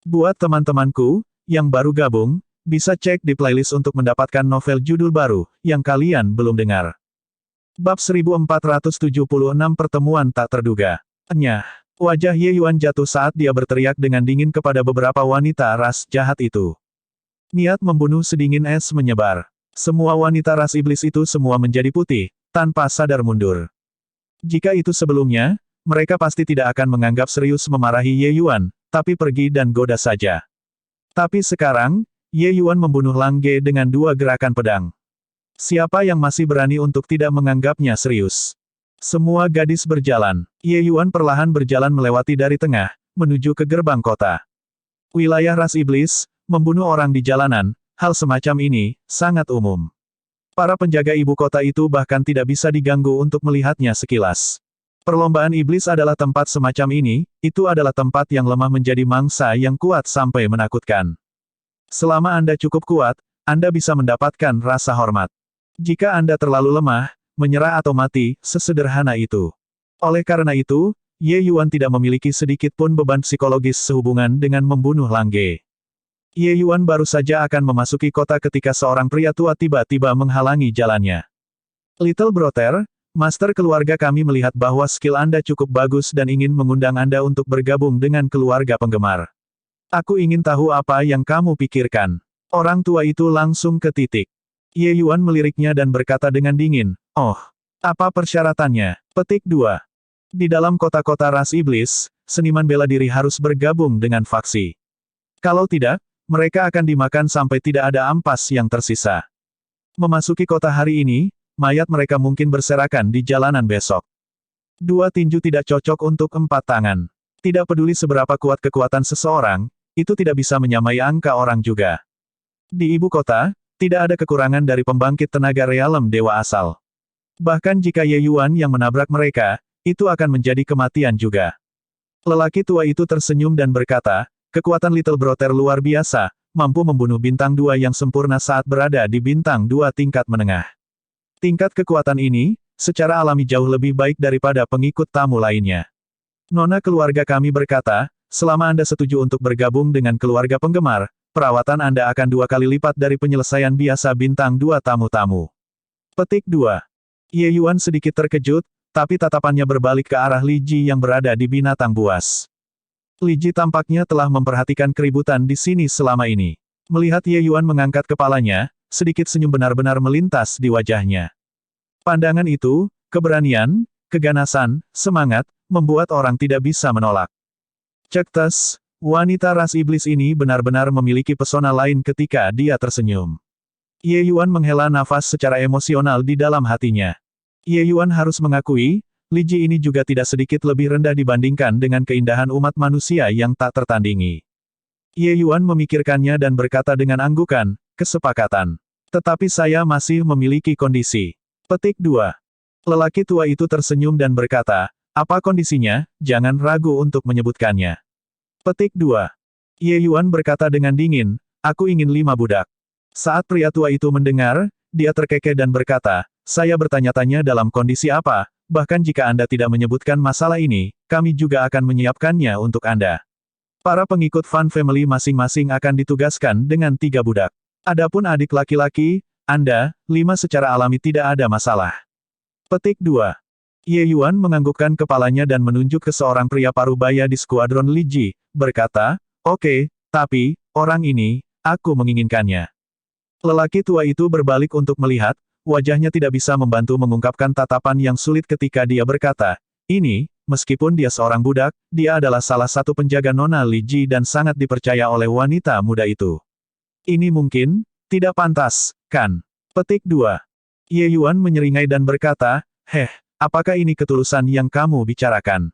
Buat teman-temanku, yang baru gabung, bisa cek di playlist untuk mendapatkan novel judul baru, yang kalian belum dengar. Bab 1476 Pertemuan Tak Terduga. Nyah. Wajah Ye Yuan jatuh saat dia berteriak dengan dingin kepada beberapa wanita ras jahat itu. Niat membunuh sedingin es menyebar. Semua wanita ras iblis itu semua menjadi putih, tanpa sadar mundur. Jika itu sebelumnya, mereka pasti tidak akan menganggap serius memarahi Ye Yuan, tapi pergi dan goda saja. Tapi sekarang, Ye Yuan membunuh Lang Ge dengan 2 gerakan pedang. Siapa yang masih berani untuk tidak menganggapnya serius? Semua gadis berjalan. Ye Yuan perlahan berjalan melewati dari tengah, menuju ke gerbang kota. Wilayah ras iblis, membunuh orang di jalanan, hal semacam ini, sangat umum. Para penjaga ibu kota itu bahkan tidak bisa diganggu untuk melihatnya sekilas. Perlombaan iblis adalah tempat semacam ini, itu adalah tempat yang lemah menjadi mangsa yang kuat sampai menakutkan. Selama Anda cukup kuat, Anda bisa mendapatkan rasa hormat. Jika Anda terlalu lemah, menyerah atau mati, sesederhana itu. Oleh karena itu, Ye Yuan tidak memiliki sedikit pun beban psikologis sehubungan dengan membunuh Lang Ge. Ye Yuan baru saja akan memasuki kota ketika seorang pria tua tiba-tiba menghalangi jalannya. Little Brother, Master keluarga kami melihat bahwa skill Anda cukup bagus dan ingin mengundang Anda untuk bergabung dengan keluarga penggemar. Aku ingin tahu apa yang kamu pikirkan. Orang tua itu langsung ke titik. Ye Yuan meliriknya dan berkata dengan dingin, "Oh, apa persyaratannya?" Petik 2. Di dalam kota-kota ras iblis, seniman bela diri harus bergabung dengan faksi. Kalau tidak, mereka akan dimakan sampai tidak ada ampas yang tersisa. Memasuki kota hari ini, mayat mereka mungkin berserakan di jalanan besok. 2 tinju tidak cocok untuk 4 tangan. Tidak peduli seberapa kuat kekuatan seseorang, itu tidak bisa menyamai angka orang juga. Di ibu kota, tidak ada kekurangan dari pembangkit tenaga realem dewa asal. Bahkan jika Ye Yuan yang menabrak mereka, itu akan menjadi kematian juga. Lelaki tua itu tersenyum dan berkata, kekuatan Little Brother luar biasa, mampu membunuh bintang 2 yang sempurna saat berada di bintang 2 tingkat menengah. Tingkat kekuatan ini, secara alami jauh lebih baik daripada pengikut tamu lainnya. Nona keluarga kami berkata, selama Anda setuju untuk bergabung dengan keluarga penggemar, perawatan Anda akan 2 kali lipat dari penyelesaian biasa bintang 2 tamu-tamu. Petik 2. Ye Yuan sedikit terkejut, tapi tatapannya berbalik ke arah Li Ji yang berada di binatang buas. Li Ji tampaknya telah memperhatikan keributan di sini selama ini. Melihat Ye Yuan mengangkat kepalanya, sedikit senyum benar-benar melintas di wajahnya. Pandangan itu, keberanian, keganasan, semangat, membuat orang tidak bisa menolak. Cektes, wanita ras iblis ini benar-benar memiliki pesona lain ketika dia tersenyum. Ye Yuan menghela nafas secara emosional di dalam hatinya. Ye Yuan harus mengakui, Li Ji ini juga tidak sedikit lebih rendah dibandingkan dengan keindahan umat manusia yang tak tertandingi. Ye Yuan memikirkannya dan berkata dengan anggukan, kesepakatan. Tetapi saya masih memiliki kondisi. Petik 2. Lelaki tua itu tersenyum dan berkata, apa kondisinya, jangan ragu untuk menyebutkannya. Petik 2. Ye Yuan berkata dengan dingin, aku ingin 5 budak. Saat pria tua itu mendengar, dia terkekeh dan berkata, saya bertanya-tanya dalam kondisi apa, bahkan jika Anda tidak menyebutkan masalah ini, kami juga akan menyiapkannya untuk Anda. Para pengikut Fan Family masing-masing akan ditugaskan dengan 3 budak. Adapun adik laki-laki, Anda, 5 secara alami tidak ada masalah. Petik 2. Ye Yuan menganggukkan kepalanya dan menunjuk ke seorang pria parubaya di skuadron Li Ji, berkata, oke, tapi, orang ini, aku menginginkannya. Lelaki tua itu berbalik untuk melihat, wajahnya tidak bisa membantu mengungkapkan tatapan yang sulit ketika dia berkata, ini, meskipun dia seorang budak, dia adalah salah satu penjaga Nona Li Ji dan sangat dipercaya oleh wanita muda itu. Ini mungkin, tidak pantas, kan? Petik 2. Ye Yuan menyeringai dan berkata, apakah ini ketulusan yang kamu bicarakan?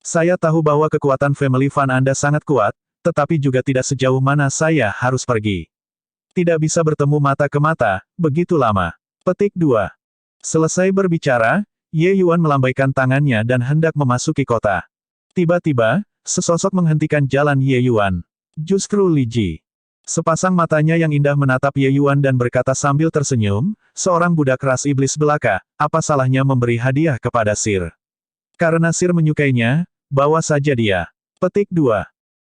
Saya tahu bahwa kekuatan family fan Anda sangat kuat, tetapi juga tidak sejauh mana saya harus pergi. Tidak bisa bertemu mata ke mata, begitu lama. Petik 2. Selesai berbicara, Ye Yuan melambaikan tangannya dan hendak memasuki kota. Tiba-tiba, sesosok menghentikan jalan Ye Yuan. Justru Li Ji. Sepasang matanya yang indah menatap Ye Yuan dan berkata sambil tersenyum, seorang budak ras iblis belaka, apa salahnya memberi hadiah kepada Sir? Karena Sir menyukainya, bawa saja dia. Petik 2.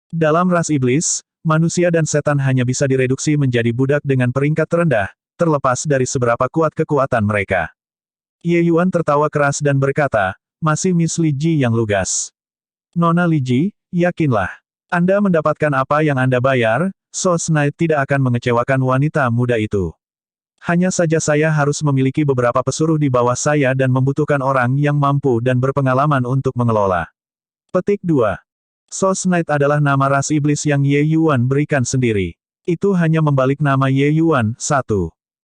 Dalam ras iblis, manusia dan setan hanya bisa direduksi menjadi budak dengan peringkat terendah, terlepas dari seberapa kuat kekuatan mereka. Ye Yuan tertawa keras dan berkata, masih Miss Li Ji yang lugas. Nona Li Ji, yakinlah. Anda mendapatkan apa yang Anda bayar, Sos Knight tidak akan mengecewakan wanita muda itu. Hanya saja saya harus memiliki beberapa pesuruh di bawah saya dan membutuhkan orang yang mampu dan berpengalaman untuk mengelola. Petik 2. Sos Knight adalah nama ras iblis yang Ye Yuan berikan sendiri. Itu hanya membalik nama Ye Yuan, 1.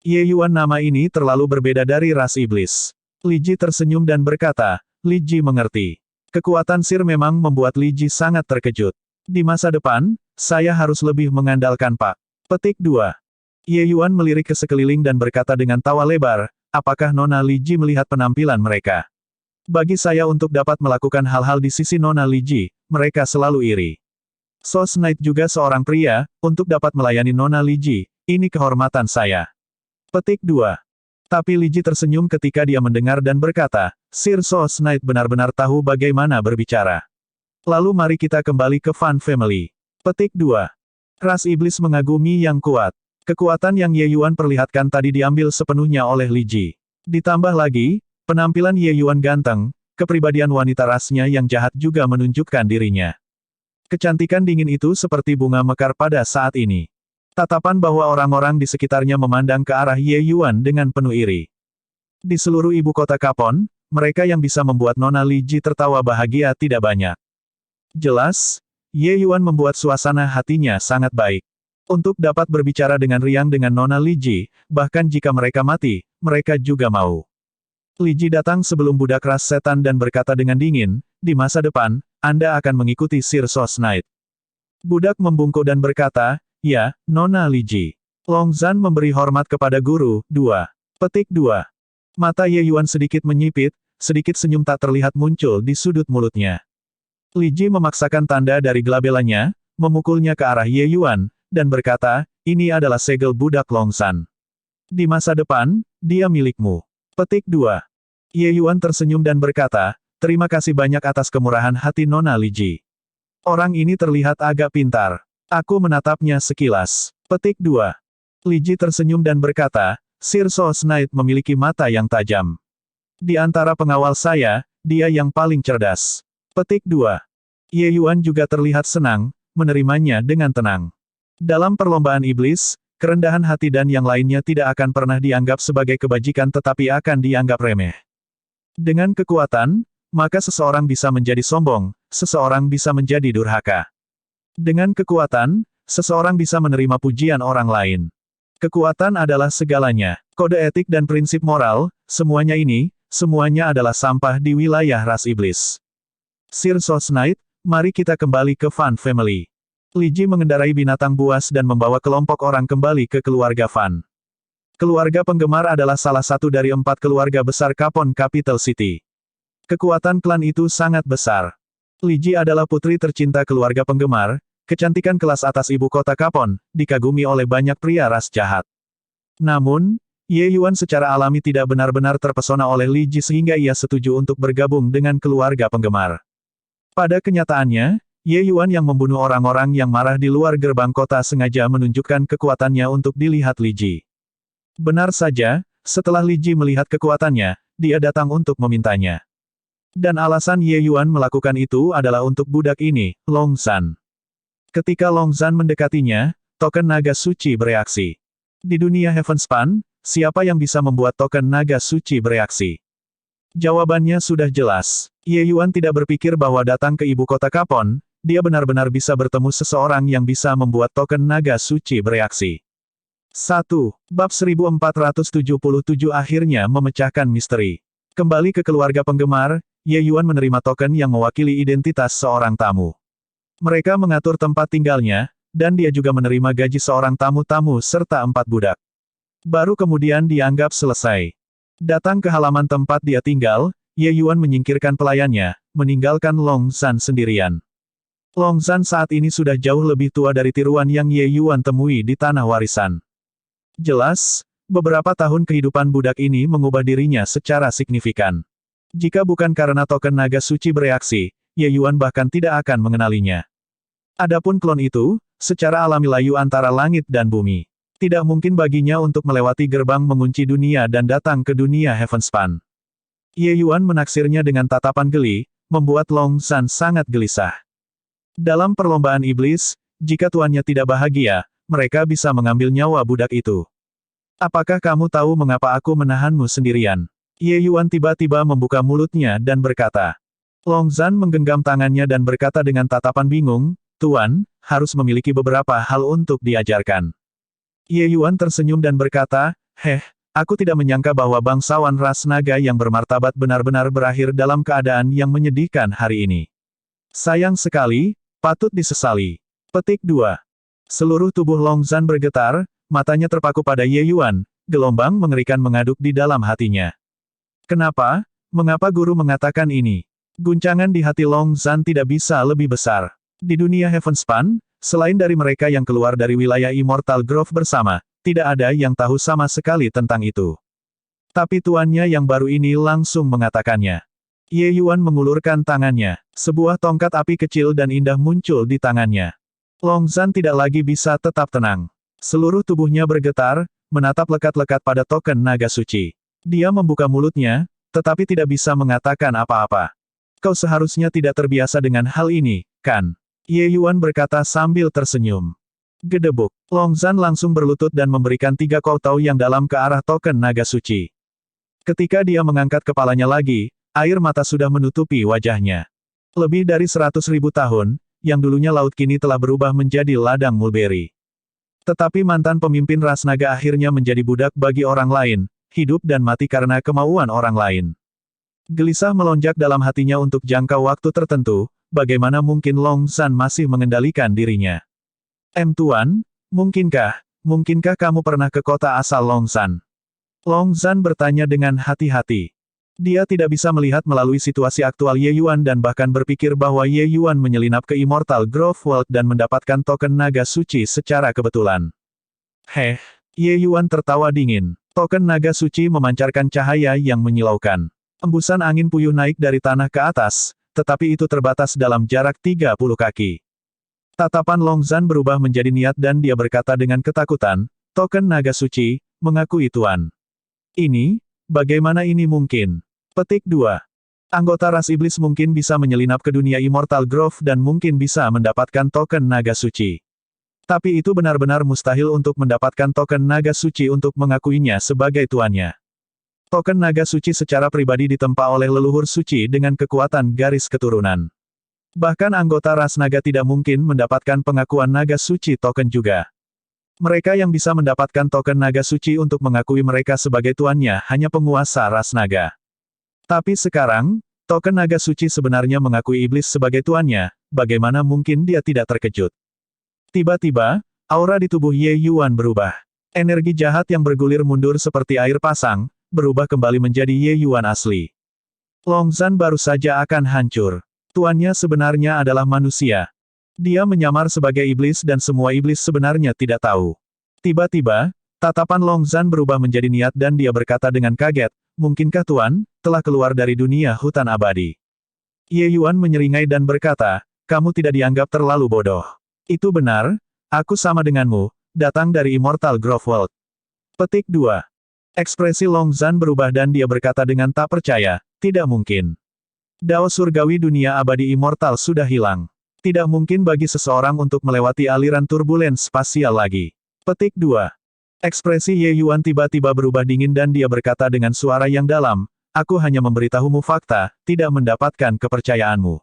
Ye Yuan nama ini terlalu berbeda dari ras iblis. Li Ji tersenyum dan berkata, Li Ji mengerti. Kekuatan Sir memang membuat Li Ji sangat terkejut. Di masa depan, saya harus lebih mengandalkan Pak. Petik 2. Ye Yuan melirik ke sekeliling dan berkata dengan tawa lebar, apakah Nona Li Ji melihat penampilan mereka? Bagi saya untuk dapat melakukan hal-hal di sisi Nona Li Ji, mereka selalu iri. Sos Knight juga seorang pria, untuk dapat melayani Nona Li Ji, ini kehormatan saya. Petik 2. Tapi Li Ji tersenyum ketika dia mendengar dan berkata, Sir Sos Knight benar-benar tahu bagaimana berbicara. Lalu mari kita kembali ke Fan Family. Petik 2. Ras iblis mengagumi yang kuat. Kekuatan yang Ye Yuan perlihatkan tadi diambil sepenuhnya oleh Li Ji. Ditambah lagi, penampilan Ye Yuan ganteng, kepribadian wanita rasnya yang jahat juga menunjukkan dirinya. Kecantikan dingin itu seperti bunga mekar pada saat ini. Tatapan bahwa orang-orang di sekitarnya memandang ke arah Ye Yuan dengan penuh iri. Di seluruh ibu kota Kapon, mereka yang bisa membuat Nona Li Ji tertawa bahagia tidak banyak. Jelas, Ye Yuan membuat suasana hatinya sangat baik. Untuk dapat berbicara dengan riang dengan Nona Li Ji, bahkan jika mereka mati, mereka juga mau. Li Ji datang sebelum budak ras setan dan berkata dengan dingin, di masa depan, Anda akan mengikuti Sir Sos Knight. Budak membungkuk dan berkata, ya, Nona Li Ji. Long Zhan memberi hormat kepada guru. 2. Petik 2. Mata Ye Yuan sedikit menyipit, sedikit senyum tak terlihat muncul di sudut mulutnya. Li Ji memaksakan tanda dari gelabelanya, memukulnya ke arah Ye Yuan, dan berkata, ini adalah segel budak Long Zhan. Di masa depan, dia milikmu. Petik 2. Ye Yuan tersenyum dan berkata, terima kasih banyak atas kemurahan hati Nona Li Ji. Orang ini terlihat agak pintar. Aku menatapnya sekilas. Petik 2. Li Ji tersenyum dan berkata, Sir Sos Knight memiliki mata yang tajam. Di antara pengawal saya, dia yang paling cerdas. Petik 2. Ye Yuan juga terlihat senang, menerimanya dengan tenang. Dalam perlombaan iblis, kerendahan hati dan yang lainnya tidak akan pernah dianggap sebagai kebajikan tetapi akan dianggap remeh. Dengan kekuatan, maka seseorang bisa menjadi sombong, seseorang bisa menjadi durhaka. Dengan kekuatan, seseorang bisa menerima pujian orang lain. Kekuatan adalah segalanya. Kode etik dan prinsip moral, semuanya ini, semuanya adalah sampah di wilayah ras iblis. Sir Sos Knight, mari kita kembali ke Fan Family. Li Ji mengendarai binatang buas dan membawa kelompok orang kembali ke keluarga Fan. Keluarga penggemar adalah salah satu dari 4 keluarga besar Kapon Capital City. Kekuatan klan itu sangat besar. Li Ji adalah putri tercinta keluarga penggemar, kecantikan kelas atas ibu kota Kapon, dikagumi oleh banyak pria ras jahat. Namun, Ye Yuan secara alami tidak benar-benar terpesona oleh Li Ji sehingga ia setuju untuk bergabung dengan keluarga penggemar. Pada kenyataannya, Ye Yuan yang membunuh orang-orang yang marah di luar gerbang kota sengaja menunjukkan kekuatannya untuk dilihat Li Ji. Benar saja, setelah Li Ji melihat kekuatannya, dia datang untuk memintanya. Dan alasan Ye Yuan melakukan itu adalah untuk budak ini, Long Zhan. Ketika Long Zhan mendekatinya, token naga suci bereaksi. Di dunia Heavenspan, siapa yang bisa membuat token naga suci bereaksi? Jawabannya sudah jelas. Ye Yuan tidak berpikir bahwa datang ke ibu kota Kapon, dia benar-benar bisa bertemu seseorang yang bisa membuat token naga suci bereaksi. 1. Bab 1477 akhirnya memecahkan misteri. Kembali ke keluarga penggemar, Ye Yuan menerima token yang mewakili identitas seorang tamu. Mereka mengatur tempat tinggalnya, dan dia juga menerima gaji seorang tamu-tamu serta 4 budak. Baru kemudian dianggap selesai. Datang ke halaman tempat dia tinggal, Ye Yuan menyingkirkan pelayannya, meninggalkan Long Zhan sendirian. Long Zhan saat ini sudah jauh lebih tua dari tiruan yang Ye Yuan temui di tanah warisan. Jelas, beberapa tahun kehidupan budak ini mengubah dirinya secara signifikan. Jika bukan karena token naga suci bereaksi, Ye Yuan bahkan tidak akan mengenalinya. Adapun klon itu, secara alami layu antara langit dan bumi. Tidak mungkin baginya untuk melewati gerbang mengunci dunia dan datang ke dunia Heavenspan. Ye Yuan menaksirnya dengan tatapan geli, membuat Long Zhan sangat gelisah. Dalam perlombaan iblis, jika tuannya tidak bahagia, mereka bisa mengambil nyawa budak itu. Apakah kamu tahu mengapa aku menahanmu sendirian? Ye Yuan tiba-tiba membuka mulutnya dan berkata. Long Zhan menggenggam tangannya dan berkata dengan tatapan bingung, Tuan, harus memiliki beberapa hal untuk diajarkan. Ye Yuan tersenyum dan berkata, aku tidak menyangka bahwa bangsawan ras naga yang bermartabat benar-benar berakhir dalam keadaan yang menyedihkan hari ini. Sayang sekali, patut disesali. Petik 2. Seluruh tubuh Long Zhan bergetar, matanya terpaku pada Ye Yuan, gelombang mengerikan mengaduk di dalam hatinya. Kenapa? Mengapa guru mengatakan ini? Guncangan di hati Long Zhan tidak bisa lebih besar. Di dunia Heavenspan, selain dari mereka yang keluar dari wilayah Immortal Grove bersama, tidak ada yang tahu sama sekali tentang itu. Tapi tuannya yang baru ini langsung mengatakannya. Ye Yuan mengulurkan tangannya. Sebuah tongkat api kecil dan indah muncul di tangannya. Long Zhan tidak lagi bisa tetap tenang. Seluruh tubuhnya bergetar, menatap lekat-lekat pada token naga suci. Dia membuka mulutnya, tetapi tidak bisa mengatakan apa-apa. Kau seharusnya tidak terbiasa dengan hal ini, kan? Ye Yuan berkata sambil tersenyum. Gedebuk. Long Zhan langsung berlutut dan memberikan 3 koutao yang dalam ke arah token naga suci. Ketika dia mengangkat kepalanya lagi, air mata sudah menutupi wajahnya. Lebih dari 100.000 tahun, yang dulunya laut kini telah berubah menjadi ladang mulberry. Tetapi mantan pemimpin ras naga akhirnya menjadi budak bagi orang lain, hidup dan mati karena kemauan orang lain. Gelisah melonjak dalam hatinya untuk jangka waktu tertentu, bagaimana mungkin Long Zhan masih mengendalikan dirinya. Tuan, mungkinkah kamu pernah ke kota asal Long Zhan? Long Zhan bertanya dengan hati-hati. Dia tidak bisa melihat melalui situasi aktual Ye Yuan dan bahkan berpikir bahwa Ye Yuan menyelinap ke Immortal Grove World dan mendapatkan token naga suci secara kebetulan. Ye Yuan tertawa dingin. Token naga suci memancarkan cahaya yang menyilaukan. Embusan angin puyuh naik dari tanah ke atas, tetapi itu terbatas dalam jarak 30 kaki. Tatapan Long Zhan berubah menjadi niat dan dia berkata dengan ketakutan, token naga suci, mengakui Tuan. Ini, bagaimana ini mungkin? Petik 2. Anggota ras iblis mungkin bisa menyelinap ke dunia Immortal Grove dan mungkin bisa mendapatkan token naga suci. Tapi itu benar-benar mustahil untuk mendapatkan token naga suci untuk mengakuinya sebagai tuannya. Token naga suci secara pribadi ditempa oleh leluhur suci dengan kekuatan garis keturunan. Bahkan anggota ras naga tidak mungkin mendapatkan pengakuan naga suci token juga. Mereka yang bisa mendapatkan token naga suci untuk mengakui mereka sebagai tuannya hanya penguasa ras naga. Tapi sekarang, token naga suci sebenarnya mengakui iblis sebagai tuannya, bagaimana mungkin dia tidak terkejut? Tiba-tiba, aura di tubuh Ye Yuan berubah. Energi jahat yang bergulir mundur seperti air pasang, berubah kembali menjadi Ye Yuan asli. Long Zhan baru saja akan hancur. Tuannya sebenarnya adalah manusia. Dia menyamar sebagai iblis dan semua iblis sebenarnya tidak tahu. Tiba-tiba, tatapan Long Zhan berubah menjadi niat dan dia berkata dengan kaget, mungkinkah Tuan, telah keluar dari dunia hutan abadi? Ye Yuan menyeringai dan berkata, kamu tidak dianggap terlalu bodoh. Itu benar, aku sama denganmu, datang dari Immortal Grove World. Petik 2. Ekspresi Long Zhan berubah dan dia berkata dengan tak percaya, tidak mungkin. Dao surgawi dunia abadi immortal sudah hilang. Tidak mungkin bagi seseorang untuk melewati aliran turbulens spasial lagi. Petik 2. Ekspresi Ye Yuan tiba-tiba berubah dingin dan dia berkata dengan suara yang dalam, aku hanya memberitahumu fakta, tidak mendapatkan kepercayaanmu.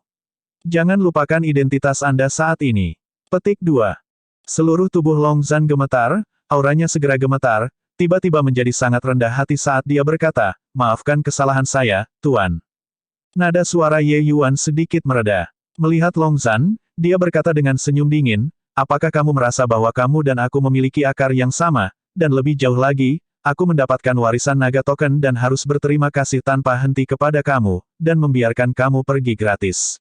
Jangan lupakan identitas Anda saat ini. Petik 2. Seluruh tubuh Long Zhan gemetar, auranya segera gemetar, tiba-tiba menjadi sangat rendah hati saat dia berkata, maafkan kesalahan saya, Tuan. Nada suara Ye Yuan sedikit mereda. Melihat Long Zhan, dia berkata dengan senyum dingin, apakah kamu merasa bahwa kamu dan aku memiliki akar yang sama, dan lebih jauh lagi, aku mendapatkan warisan naga token dan harus berterima kasih tanpa henti kepada kamu, dan membiarkan kamu pergi gratis.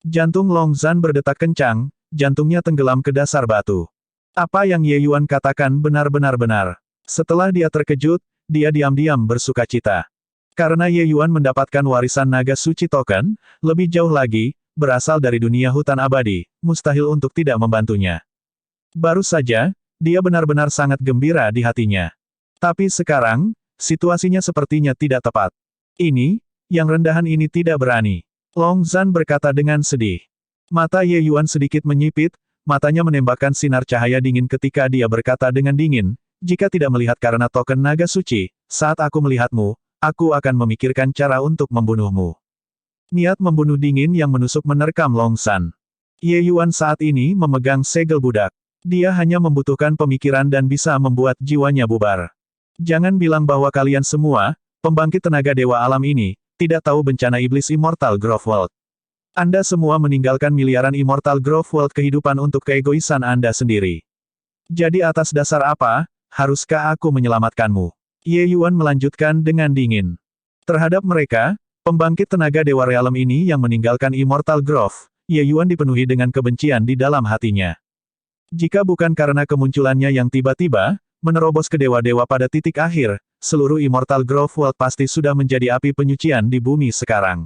Jantung Long Zhan berdetak kencang, jantungnya tenggelam ke dasar batu. Apa yang Ye Yuan katakan benar-benar benar. Setelah dia terkejut, dia diam-diam bersukacita. Karena Ye Yuan mendapatkan warisan naga suci token, lebih jauh lagi, berasal dari dunia hutan abadi, mustahil untuk tidak membantunya. Baru saja, dia benar-benar sangat gembira di hatinya. Tapi sekarang, situasinya sepertinya tidak tepat. Ini, yang rendahan ini tidak berani. Long Zhan berkata dengan sedih. Mata Ye Yuan sedikit menyipit, matanya menembakkan sinar cahaya dingin ketika dia berkata dengan dingin, jika tidak melihat karena token naga suci, saat aku melihatmu, aku akan memikirkan cara untuk membunuhmu. Niat membunuh dingin yang menusuk menerkam Long Zhan. Ye Yuan saat ini memegang segel budak. Dia hanya membutuhkan pemikiran dan bisa membuat jiwanya bubar. Jangan bilang bahwa kalian semua, pembangkit tenaga dewa alam ini, tidak tahu bencana iblis Immortal Growth World. Anda semua meninggalkan miliaran Immortal Growth World kehidupan untuk keegoisan Anda sendiri. Jadi atas dasar apa, haruskah aku menyelamatkanmu? Ye Yuan melanjutkan dengan dingin. Terhadap mereka, pembangkit tenaga dewa realem ini yang meninggalkan Immortal Growth, Ye Yuan dipenuhi dengan kebencian di dalam hatinya. Jika bukan karena kemunculannya yang tiba-tiba, menerobos ke dewa-dewa pada titik akhir, seluruh Immortal Growth World pasti sudah menjadi api penyucian di bumi sekarang.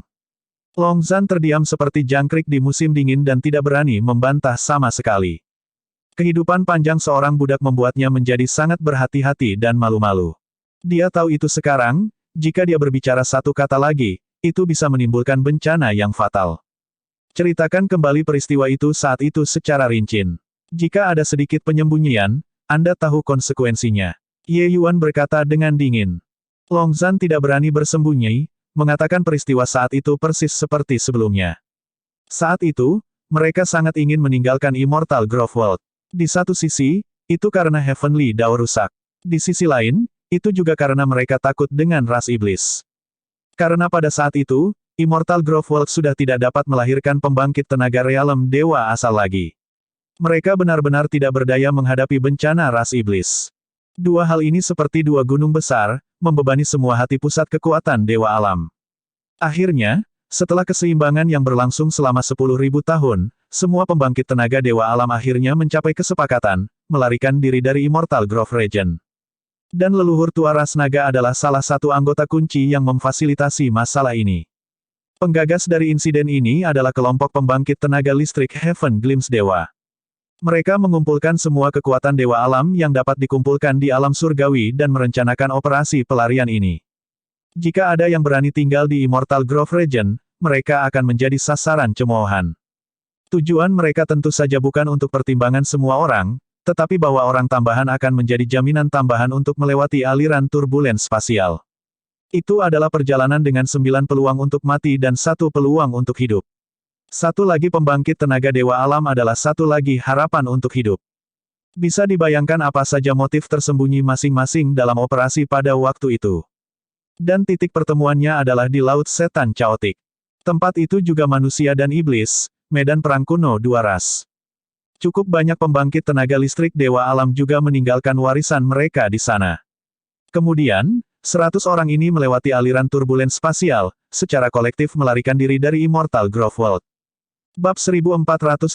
Long Zhan terdiam seperti jangkrik di musim dingin dan tidak berani membantah sama sekali. Kehidupan panjang seorang budak membuatnya menjadi sangat berhati-hati dan malu-malu. Dia tahu itu sekarang, jika dia berbicara satu kata lagi, itu bisa menimbulkan bencana yang fatal. Ceritakan kembali peristiwa itu saat itu secara rinci. Jika ada sedikit penyembunyian, Anda tahu konsekuensinya. Ye Yuan berkata dengan dingin. Long Zhan tidak berani bersembunyi, mengatakan peristiwa saat itu persis seperti sebelumnya. Saat itu, mereka sangat ingin meninggalkan Immortal Growth World. Di satu sisi, itu karena Heavenly Dao rusak. Di sisi lain, itu juga karena mereka takut dengan ras iblis. Karena pada saat itu, Immortal Growth World sudah tidak dapat melahirkan pembangkit tenaga realem dewa asal lagi. Mereka benar-benar tidak berdaya menghadapi bencana ras iblis. Dua hal ini seperti dua gunung besar, membebani semua hati pusat kekuatan dewa alam. Akhirnya, setelah keseimbangan yang berlangsung selama 10.000 tahun, semua pembangkit tenaga dewa alam akhirnya mencapai kesepakatan, melarikan diri dari Immortal Growth Region. Dan leluhur tua ras naga adalah salah satu anggota kunci yang memfasilitasi masalah ini. Penggagas dari insiden ini adalah kelompok pembangkit tenaga listrik Heaven Glimpse Dewa. Mereka mengumpulkan semua kekuatan dewa alam yang dapat dikumpulkan di alam surgawi dan merencanakan operasi pelarian ini. Jika ada yang berani tinggal di Immortal Growth Region, mereka akan menjadi sasaran cemoohan. Tujuan mereka tentu saja bukan untuk pertimbangan semua orang, tetapi bahwa orang tambahan akan menjadi jaminan tambahan untuk melewati aliran turbulens spasial. Itu adalah perjalanan dengan 9 peluang untuk mati dan 1 peluang untuk hidup. Satu lagi pembangkit tenaga dewa alam adalah satu lagi harapan untuk hidup. Bisa dibayangkan apa saja motif tersembunyi masing-masing dalam operasi pada waktu itu. Dan titik pertemuannya adalah di Laut Setan Chaotic. Tempat itu juga manusia dan iblis, medan perang kuno dua ras. Cukup banyak pembangkit tenaga listrik dewa alam juga meninggalkan warisan mereka di sana. Kemudian, 100 orang ini melewati aliran turbulens spasial, secara kolektif melarikan diri dari Immortal Growth World. Bab 1478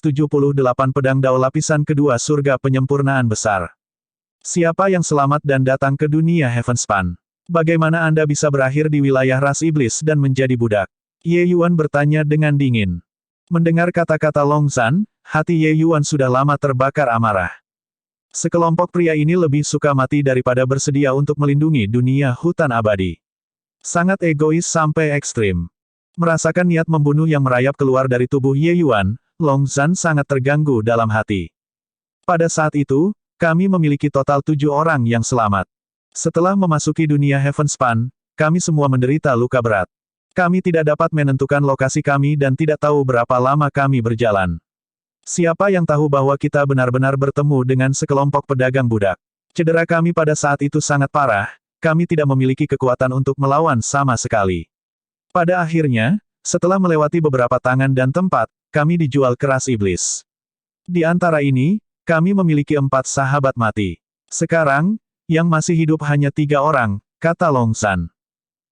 Pedang Dao Lapisan Kedua Surga Penyempurnaan Besar. Siapa yang selamat dan datang ke dunia Heavenspan? Bagaimana Anda bisa berakhir di wilayah ras iblis dan menjadi budak? Ye Yuan bertanya dengan dingin. Mendengar kata-kata Long Zhan, hati Ye Yuan sudah lama terbakar amarah. Sekelompok pria ini lebih suka mati daripada bersedia untuk melindungi dunia hutan abadi. Sangat egois sampai ekstrim. Merasakan niat membunuh yang merayap keluar dari tubuh Ye Yuan, Long Zhan sangat terganggu dalam hati. Pada saat itu, kami memiliki total 7 orang yang selamat. Setelah memasuki dunia Heavenspan, kami semua menderita luka berat. Kami tidak dapat menentukan lokasi kami dan tidak tahu berapa lama kami berjalan. Siapa yang tahu bahwa kita benar-benar bertemu dengan sekelompok pedagang budak? Cedera kami pada saat itu sangat parah, kami tidak memiliki kekuatan untuk melawan sama sekali. Pada akhirnya, setelah melewati beberapa tangan dan tempat, kami dijual ke ras iblis. Di antara ini, kami memiliki 4 sahabat mati. Sekarang, yang masih hidup hanya 3 orang, kata Long Zhan.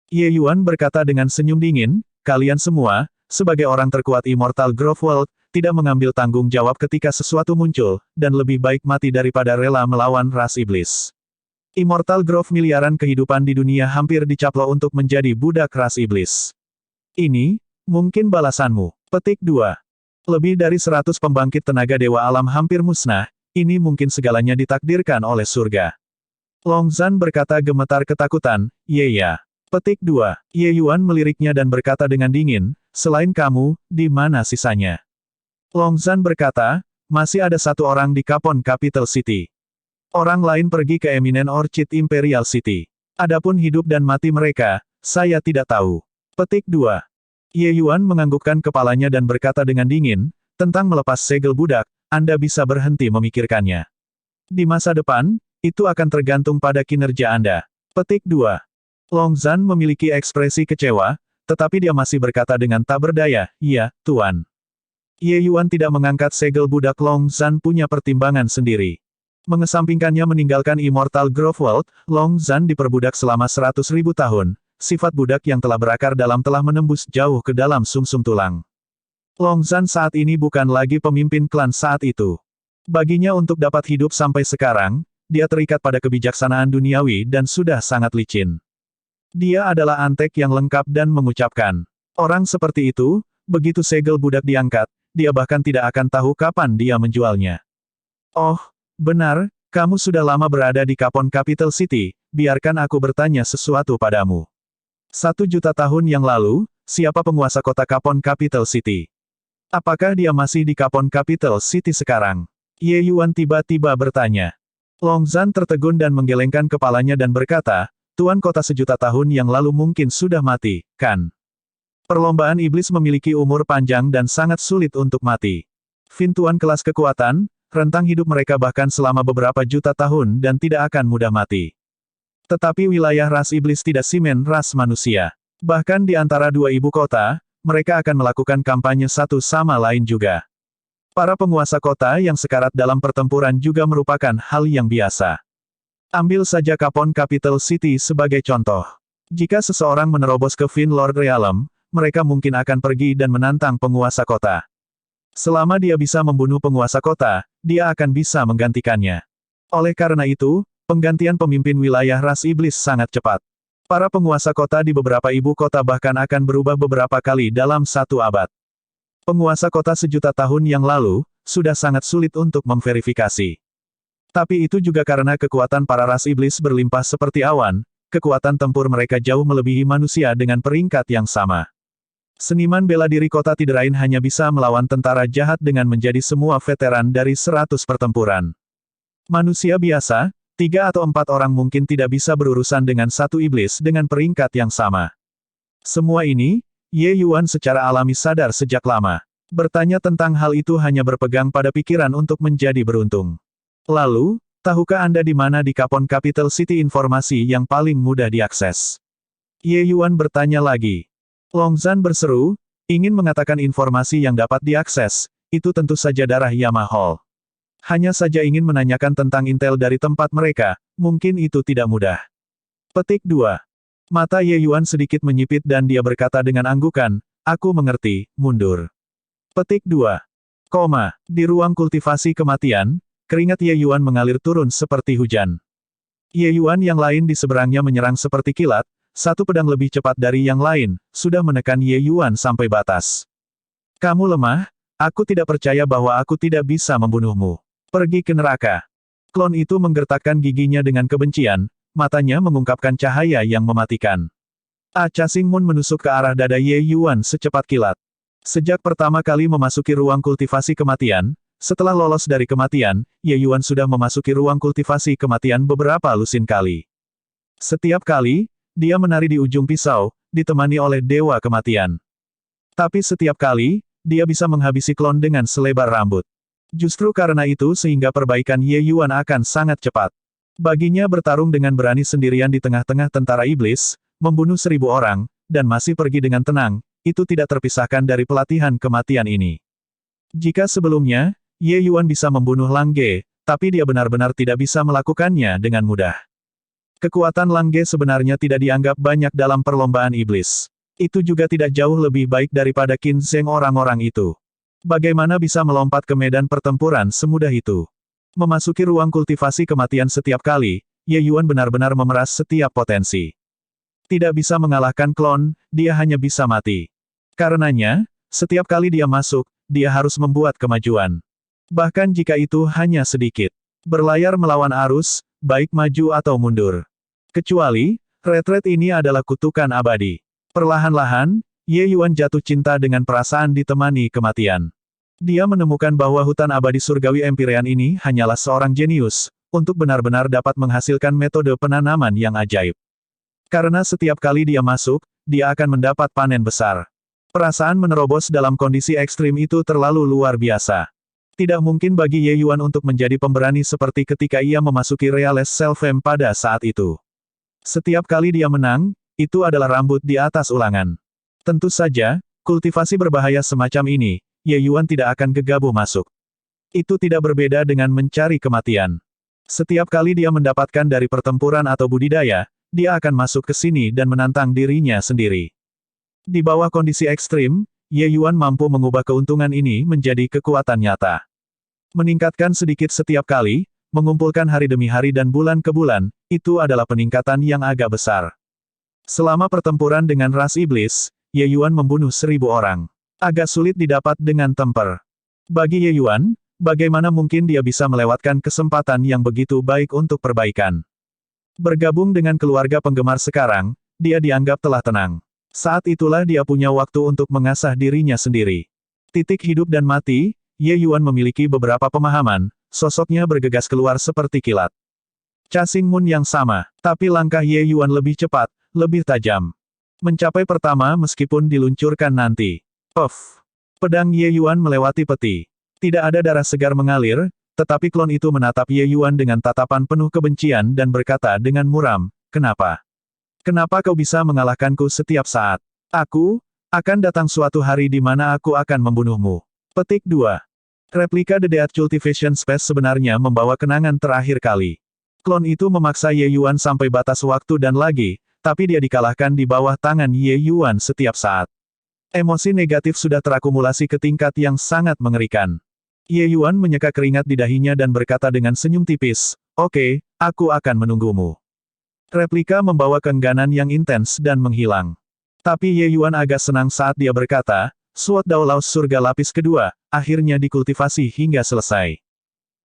Ye Yuan berkata dengan senyum dingin, kalian semua, sebagai orang terkuat Immortal Growth World, tidak mengambil tanggung jawab ketika sesuatu muncul, dan lebih baik mati daripada rela melawan ras iblis. Immortal Growth miliaran kehidupan di dunia hampir dicaplok untuk menjadi budak ras iblis. Ini, mungkin balasanmu. Petik 2. Lebih dari 100 pembangkit tenaga dewa alam hampir musnah, ini mungkin segalanya ditakdirkan oleh surga. Long Zhan berkata gemetar ketakutan, ya. Petik 2. Ye Yuan meliriknya dan berkata dengan dingin, selain kamu, di mana sisanya? Long Zhan berkata, masih ada satu orang di Kapon Capital City. Orang lain pergi ke Eminent Orchid Imperial City. Adapun hidup dan mati mereka, saya tidak tahu. Petik 2. Ye Yuan menganggukkan kepalanya dan berkata dengan dingin, tentang melepas segel budak, Anda bisa berhenti memikirkannya. Di masa depan, itu akan tergantung pada kinerja Anda. Petik 2. Long Zhan memiliki ekspresi kecewa, tetapi dia masih berkata dengan tak berdaya, iya, Tuan. Ye Yuan tidak mengangkat segel budak. Long Zhan punya pertimbangan sendiri. Mengesampingkannya meninggalkan Immortal Grove World, Long Zhan diperbudak selama 100.000 tahun. Sifat budak yang telah berakar dalam telah menembus jauh ke dalam sumsum tulang. Long Zhan saat ini bukan lagi pemimpin klan saat itu. Baginya untuk dapat hidup sampai sekarang, dia terikat pada kebijaksanaan duniawi dan sudah sangat licin. Dia adalah antek yang lengkap dan mengucapkan, orang seperti itu, begitu segel budak diangkat, dia bahkan tidak akan tahu kapan dia menjualnya. Oh, benar, kamu sudah lama berada di Kapon Capital City, biarkan aku bertanya sesuatu padamu. 1 juta tahun yang lalu, siapa penguasa kota Kapon Capital City? Apakah dia masih di Kapon Capital City sekarang? Ye Yuan tiba-tiba bertanya. Long Zhan tertegun dan menggelengkan kepalanya dan berkata, Tuan kota sejuta tahun yang lalu mungkin sudah mati, kan? Perlombaan iblis memiliki umur panjang dan sangat sulit untuk mati. Fin Tuan kelas kekuatan, rentang hidup mereka bahkan selama beberapa juta tahun dan tidak akan mudah mati. Tetapi wilayah ras iblis tidak simen ras manusia. Bahkan di antara dua ibu kota, mereka akan melakukan kampanye satu sama lain juga. Para penguasa kota yang sekarat dalam pertempuran juga merupakan hal yang biasa. Ambil saja Kapon Capital City sebagai contoh. Jika seseorang menerobos ke Fin Lord Realm, mereka mungkin akan pergi dan menantang penguasa kota. Selama dia bisa membunuh penguasa kota, dia akan bisa menggantikannya. Oleh karena itu, penggantian pemimpin wilayah ras iblis sangat cepat. Para penguasa kota di beberapa ibu kota bahkan akan berubah beberapa kali dalam 1 abad. Penguasa kota sejuta tahun yang lalu, sudah sangat sulit untuk memverifikasi. Tapi itu juga karena kekuatan para ras iblis berlimpah seperti awan, kekuatan tempur mereka jauh melebihi manusia dengan peringkat yang sama. Seniman bela diri kota Tiderain hanya bisa melawan tentara jahat dengan menjadi semua veteran dari 100 pertempuran. Manusia biasa, 3 atau 4 orang mungkin tidak bisa berurusan dengan satu iblis dengan peringkat yang sama. Semua ini, Ye Yuan secara alami sadar sejak lama. Bertanya tentang hal itu hanya berpegang pada pikiran untuk menjadi beruntung. Lalu, tahukah Anda di mana di Kapon Capital City informasi yang paling mudah diakses? Ye Yuan bertanya lagi. Long Zhan berseru, ingin mengatakan informasi yang dapat diakses, itu tentu saja darah Yama Hall. Hanya saja ingin menanyakan tentang intel dari tempat mereka, mungkin itu tidak mudah. Petik 2. Mata Ye Yuan sedikit menyipit dan dia berkata dengan anggukan, aku mengerti, mundur. Petik 2. Di ruang kultivasi kematian, keringat Ye Yuan mengalir turun seperti hujan. Ye Yuan yang lain di seberangnya menyerang seperti kilat, satu pedang lebih cepat dari yang lain, sudah menekan Ye Yuan sampai batas. Kamu lemah, aku tidak percaya bahwa aku tidak bisa membunuhmu. Pergi ke neraka. Klon itu menggertakkan giginya dengan kebencian, matanya mengungkapkan cahaya yang mematikan. Cha Xingmun menusuk ke arah dada Ye Yuan secepat kilat. Sejak pertama kali memasuki ruang kultivasi kematian, setelah lolos dari kematian, Ye Yuan sudah memasuki ruang kultivasi kematian beberapa lusin kali. Setiap kali, dia menari di ujung pisau, ditemani oleh Dewa Kematian. Tapi setiap kali, dia bisa menghabisi klon dengan selebar rambut. Justru karena itu sehingga perbaikan Ye Yuan akan sangat cepat. Baginya bertarung dengan berani sendirian di tengah-tengah tentara iblis, membunuh 1000 orang, dan masih pergi dengan tenang, itu tidak terpisahkan dari pelatihan kematian ini. Jika sebelumnya, Ye Yuan bisa membunuh Lang Ge, tapi dia benar-benar tidak bisa melakukannya dengan mudah. Kekuatan Lang Ge sebenarnya tidak dianggap banyak dalam perlombaan iblis. Itu juga tidak jauh lebih baik daripada Qin Zheng orang-orang itu. Bagaimana bisa melompat ke medan pertempuran semudah itu? Memasuki ruang kultivasi kematian setiap kali, Ye Yuan benar-benar memeras setiap potensi. Tidak bisa mengalahkan klon, dia hanya bisa mati. Karenanya, setiap kali dia masuk, dia harus membuat kemajuan. Bahkan jika itu hanya sedikit. Berlayar melawan arus, baik maju atau mundur. Kecuali, retret ini adalah kutukan abadi. Perlahan-lahan, Ye Yuan jatuh cinta dengan perasaan ditemani kematian. Dia menemukan bahwa hutan abadi surgawi Empyrean ini hanyalah seorang jenius, untuk benar-benar dapat menghasilkan metode penanaman yang ajaib. Karena setiap kali dia masuk, dia akan mendapat panen besar. Perasaan menerobos dalam kondisi ekstrim itu terlalu luar biasa. Tidak mungkin bagi Ye Yuan untuk menjadi pemberani seperti ketika ia memasuki Reales Selfem pada saat itu. Setiap kali dia menang, itu adalah rambut di atas ulangan. Tentu saja, kultivasi berbahaya semacam ini, Ye Yuan tidak akan gegabah masuk. Itu tidak berbeda dengan mencari kematian. Setiap kali dia mendapatkan dari pertempuran atau budidaya, dia akan masuk ke sini dan menantang dirinya sendiri. Di bawah kondisi ekstrim, Ye Yuan mampu mengubah keuntungan ini menjadi kekuatan nyata. Meningkatkan sedikit setiap kali, mengumpulkan hari demi hari dan bulan ke bulan, itu adalah peningkatan yang agak besar. Selama pertempuran dengan ras iblis, Ye Yuan membunuh 1000 orang. Agak sulit didapat dengan temper. Bagi Ye Yuan, bagaimana mungkin dia bisa melewatkan kesempatan yang begitu baik untuk perbaikan? Bergabung dengan keluarga penggemar sekarang, dia dianggap telah tenang. Saat itulah dia punya waktu untuk mengasah dirinya sendiri. Titik hidup dan mati, Ye Yuan memiliki beberapa pemahaman, sosoknya bergegas keluar seperti kilat. Cha Xingmun yang sama, tapi langkah Ye Yuan lebih cepat, lebih tajam. Mencapai pertama meskipun diluncurkan nanti. Puff! Pedang Ye Yuan melewati peti. Tidak ada darah segar mengalir, tetapi klon itu menatap Ye Yuan dengan tatapan penuh kebencian dan berkata dengan muram, "Kenapa? Kenapa kau bisa mengalahkanku setiap saat? Akan datang suatu hari di mana aku akan membunuhmu." Petik 2. Replika The Death Cultivation Space sebenarnya membawa kenangan terakhir kali. Klon itu memaksa Ye Yuan sampai batas waktu dan lagi, tapi dia dikalahkan di bawah tangan Ye Yuan setiap saat. Emosi negatif sudah terakumulasi ke tingkat yang sangat mengerikan. Ye Yuan menyeka keringat di dahinya dan berkata dengan senyum tipis, "Oke, aku akan menunggumu." Replika membawa keengganan yang intens dan menghilang. Tapi Ye Yuan agak senang saat dia berkata, "Sword Dao Laos Surga Lapis Kedua, akhirnya dikultivasi hingga selesai."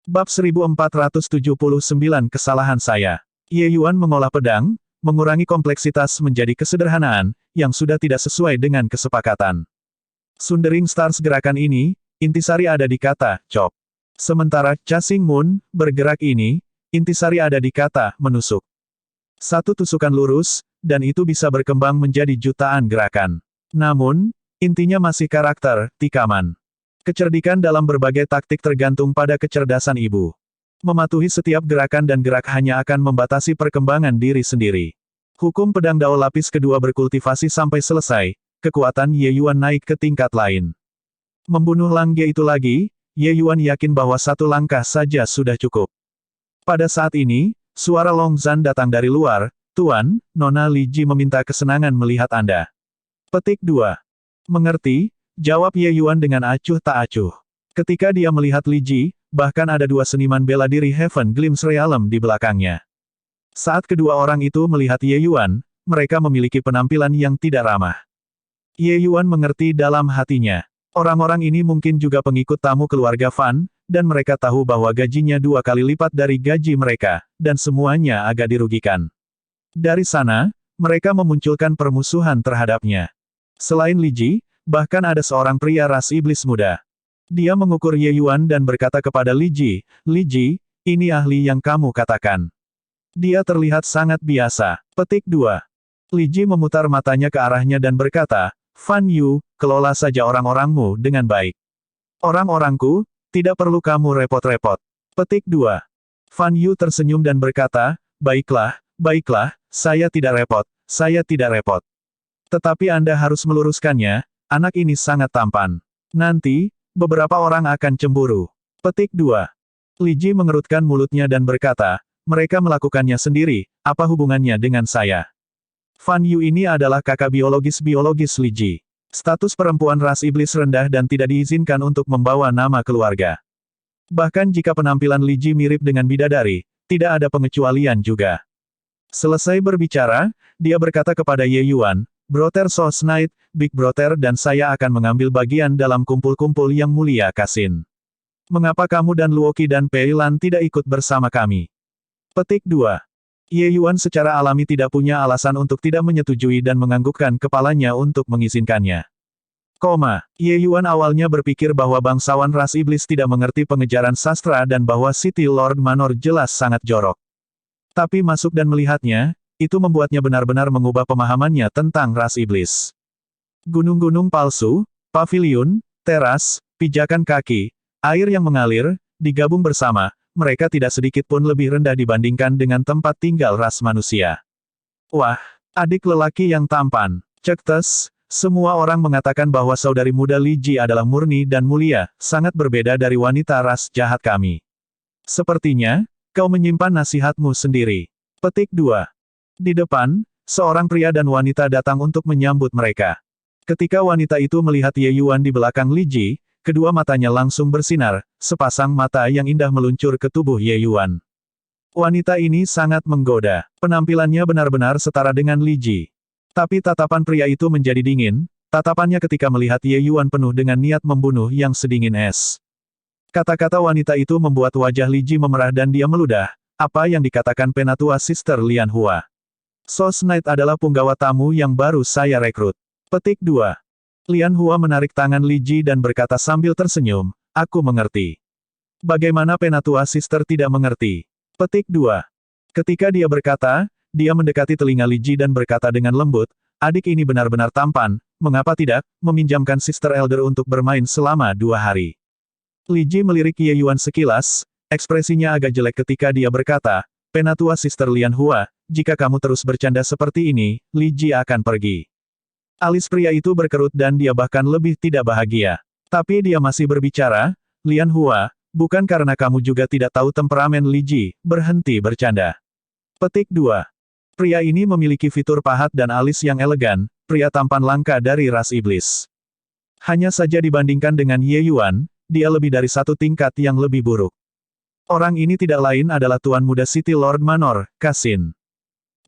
Bab 1479 Kesalahan Saya. Ye Yuan mengolah pedang, mengurangi kompleksitas menjadi kesederhanaan, yang sudah tidak sesuai dengan kesepakatan. Sundering Stars gerakan ini, intisari ada di kata, chop. Sementara Cha Xingmun, bergerak ini, intisari ada di kata, menusuk. Satu tusukan lurus, dan itu bisa berkembang menjadi jutaan gerakan. Namun, intinya masih karakter, tikaman. Kecerdikan dalam berbagai taktik tergantung pada kecerdasan ibu. Mematuhi setiap gerakan dan gerak hanya akan membatasi perkembangan diri sendiri. Hukum pedang Dao lapis kedua berkultivasi sampai selesai, kekuatan Ye Yuan naik ke tingkat lain. Membunuh Lang Ge itu lagi, Ye Yuan yakin bahwa satu langkah saja sudah cukup. Pada saat ini, suara Long Zhan datang dari luar, "Tuan, Nona Li Ji meminta kesenangan melihat Anda." Petik 2. Mengerti, jawab Ye Yuan dengan acuh tak acuh. Ketika dia melihat Li Ji, bahkan ada dua seniman bela diri Heaven Glimpse Realm di belakangnya. Saat kedua orang itu melihat Ye Yuan, mereka memiliki penampilan yang tidak ramah. Ye Yuan mengerti dalam hatinya. Orang-orang ini mungkin juga pengikut tamu keluarga Fan, dan mereka tahu bahwa gajinya 2 kali lipat dari gaji mereka, dan semuanya agak dirugikan. Dari sana, mereka memunculkan permusuhan terhadapnya. Selain Li Ji, bahkan ada seorang pria ras iblis muda. Dia mengukur Ye Yuan dan berkata kepada Li Ji, "Li Ji, ini ahli yang kamu katakan." Dia terlihat sangat biasa. Petik 2. Li Ji memutar matanya ke arahnya dan berkata, "Fan Yu, kelola saja orang-orangmu dengan baik. Orang-orangku, tidak perlu kamu repot-repot." Petik 2. Fan Yu tersenyum dan berkata, baiklah, saya tidak repot, Tetapi Anda harus meluruskannya, anak ini sangat tampan. Nanti, beberapa orang akan cemburu." Petik 2. Li Ji mengerutkan mulutnya dan berkata, "Mereka melakukannya sendiri, apa hubungannya dengan saya?" Fan Yu ini adalah kakak biologis Li Ji. Status perempuan ras iblis rendah dan tidak diizinkan untuk membawa nama keluarga. Bahkan jika penampilan Li Ji mirip dengan bidadari, tidak ada pengecualian juga. Selesai berbicara, dia berkata kepada Ye Yuan, "Brother Sos Knight, Big Brother dan saya akan mengambil bagian dalam kumpul-kumpul yang mulia Kasin. Mengapa kamu dan Luoki dan Pei Lan tidak ikut bersama kami? Petik 2. Ye Yuan secara alami tidak punya alasan untuk tidak menyetujui dan menganggukkan kepalanya untuk mengizinkannya. Ye Yuan awalnya berpikir bahwa bangsawan ras iblis tidak mengerti pengejaran sastra dan bahwa City Lord Manor jelas sangat jorok. Tapi masuk dan melihatnya, itu membuatnya benar-benar mengubah pemahamannya tentang ras iblis. Gunung-gunung palsu, paviliun, teras, pijakan kaki, air yang mengalir, digabung bersama, mereka tidak sedikit pun lebih rendah dibandingkan dengan tempat tinggal ras manusia. Wah, adik lelaki yang tampan, cek tes, semua orang mengatakan bahwa saudari muda Li Ji adalah murni dan mulia, sangat berbeda dari wanita ras jahat kami. Sepertinya, kau menyimpan nasihatmu sendiri. Petik 2. Di depan, seorang pria dan wanita datang untuk menyambut mereka. Ketika wanita itu melihat Ye Yuan di belakang Li Ji, kedua matanya langsung bersinar, sepasang mata yang indah meluncur ke tubuh Ye Yuan. Wanita ini sangat menggoda. Penampilannya benar-benar setara dengan Li Ji. Tapi tatapan pria itu menjadi dingin, tatapannya ketika melihat Ye Yuan penuh dengan niat membunuh yang sedingin es. Kata-kata wanita itu membuat wajah Li Ji memerah dan dia meludah. Apa yang dikatakan penatua Sister Lian Hua? Sos Knight adalah punggawa tamu yang baru saya rekrut. Petik 2. Lian Hua menarik tangan Li Ji dan berkata sambil tersenyum, aku mengerti. Bagaimana penatua Sister tidak mengerti? Petik 2. Ketika dia berkata, dia mendekati telinga Li Ji dan berkata dengan lembut, adik ini benar-benar tampan, mengapa tidak, meminjamkan Sister Elder untuk bermain selama 2 hari. Li Ji melirik Ye Yuan sekilas, ekspresinya agak jelek ketika dia berkata, penatua Sister Lian Hua, jika kamu terus bercanda seperti ini, Li Ji akan pergi. Alis pria itu berkerut dan dia bahkan lebih tidak bahagia. Tapi dia masih berbicara, Lian Hua, bukan karena kamu juga tidak tahu temperamen Li Ji, berhenti bercanda. Petik 2. Pria ini memiliki fitur pahat dan alis yang elegan, pria tampan langka dari ras iblis. Hanya saja dibandingkan dengan Ye Yuan, dia lebih dari satu tingkat yang lebih buruk. Orang ini tidak lain adalah Tuan Muda City Lord Manor, Kasin.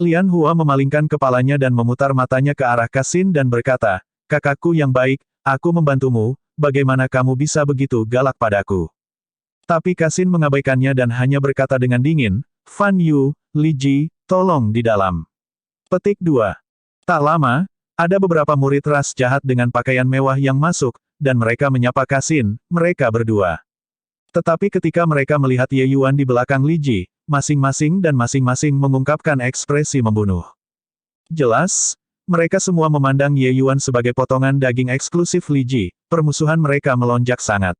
Lian Hua memalingkan kepalanya dan memutar matanya ke arah Kasin dan berkata, kakakku yang baik, aku membantumu, bagaimana kamu bisa begitu galak padaku? Tapi Kasin mengabaikannya dan hanya berkata dengan dingin, Fan Yu, Li Ji, tolong di dalam. Petik 2. Tak lama, ada beberapa murid ras jahat dengan pakaian mewah yang masuk, dan mereka menyapa Kasin, mereka berdua. Tetapi ketika mereka melihat Ye Yuan di belakang Li Ji, masing-masing mengungkapkan ekspresi membunuh. Jelas, mereka semua memandang Ye Yuan sebagai potongan daging eksklusif Li Ji, permusuhan mereka melonjak sangat.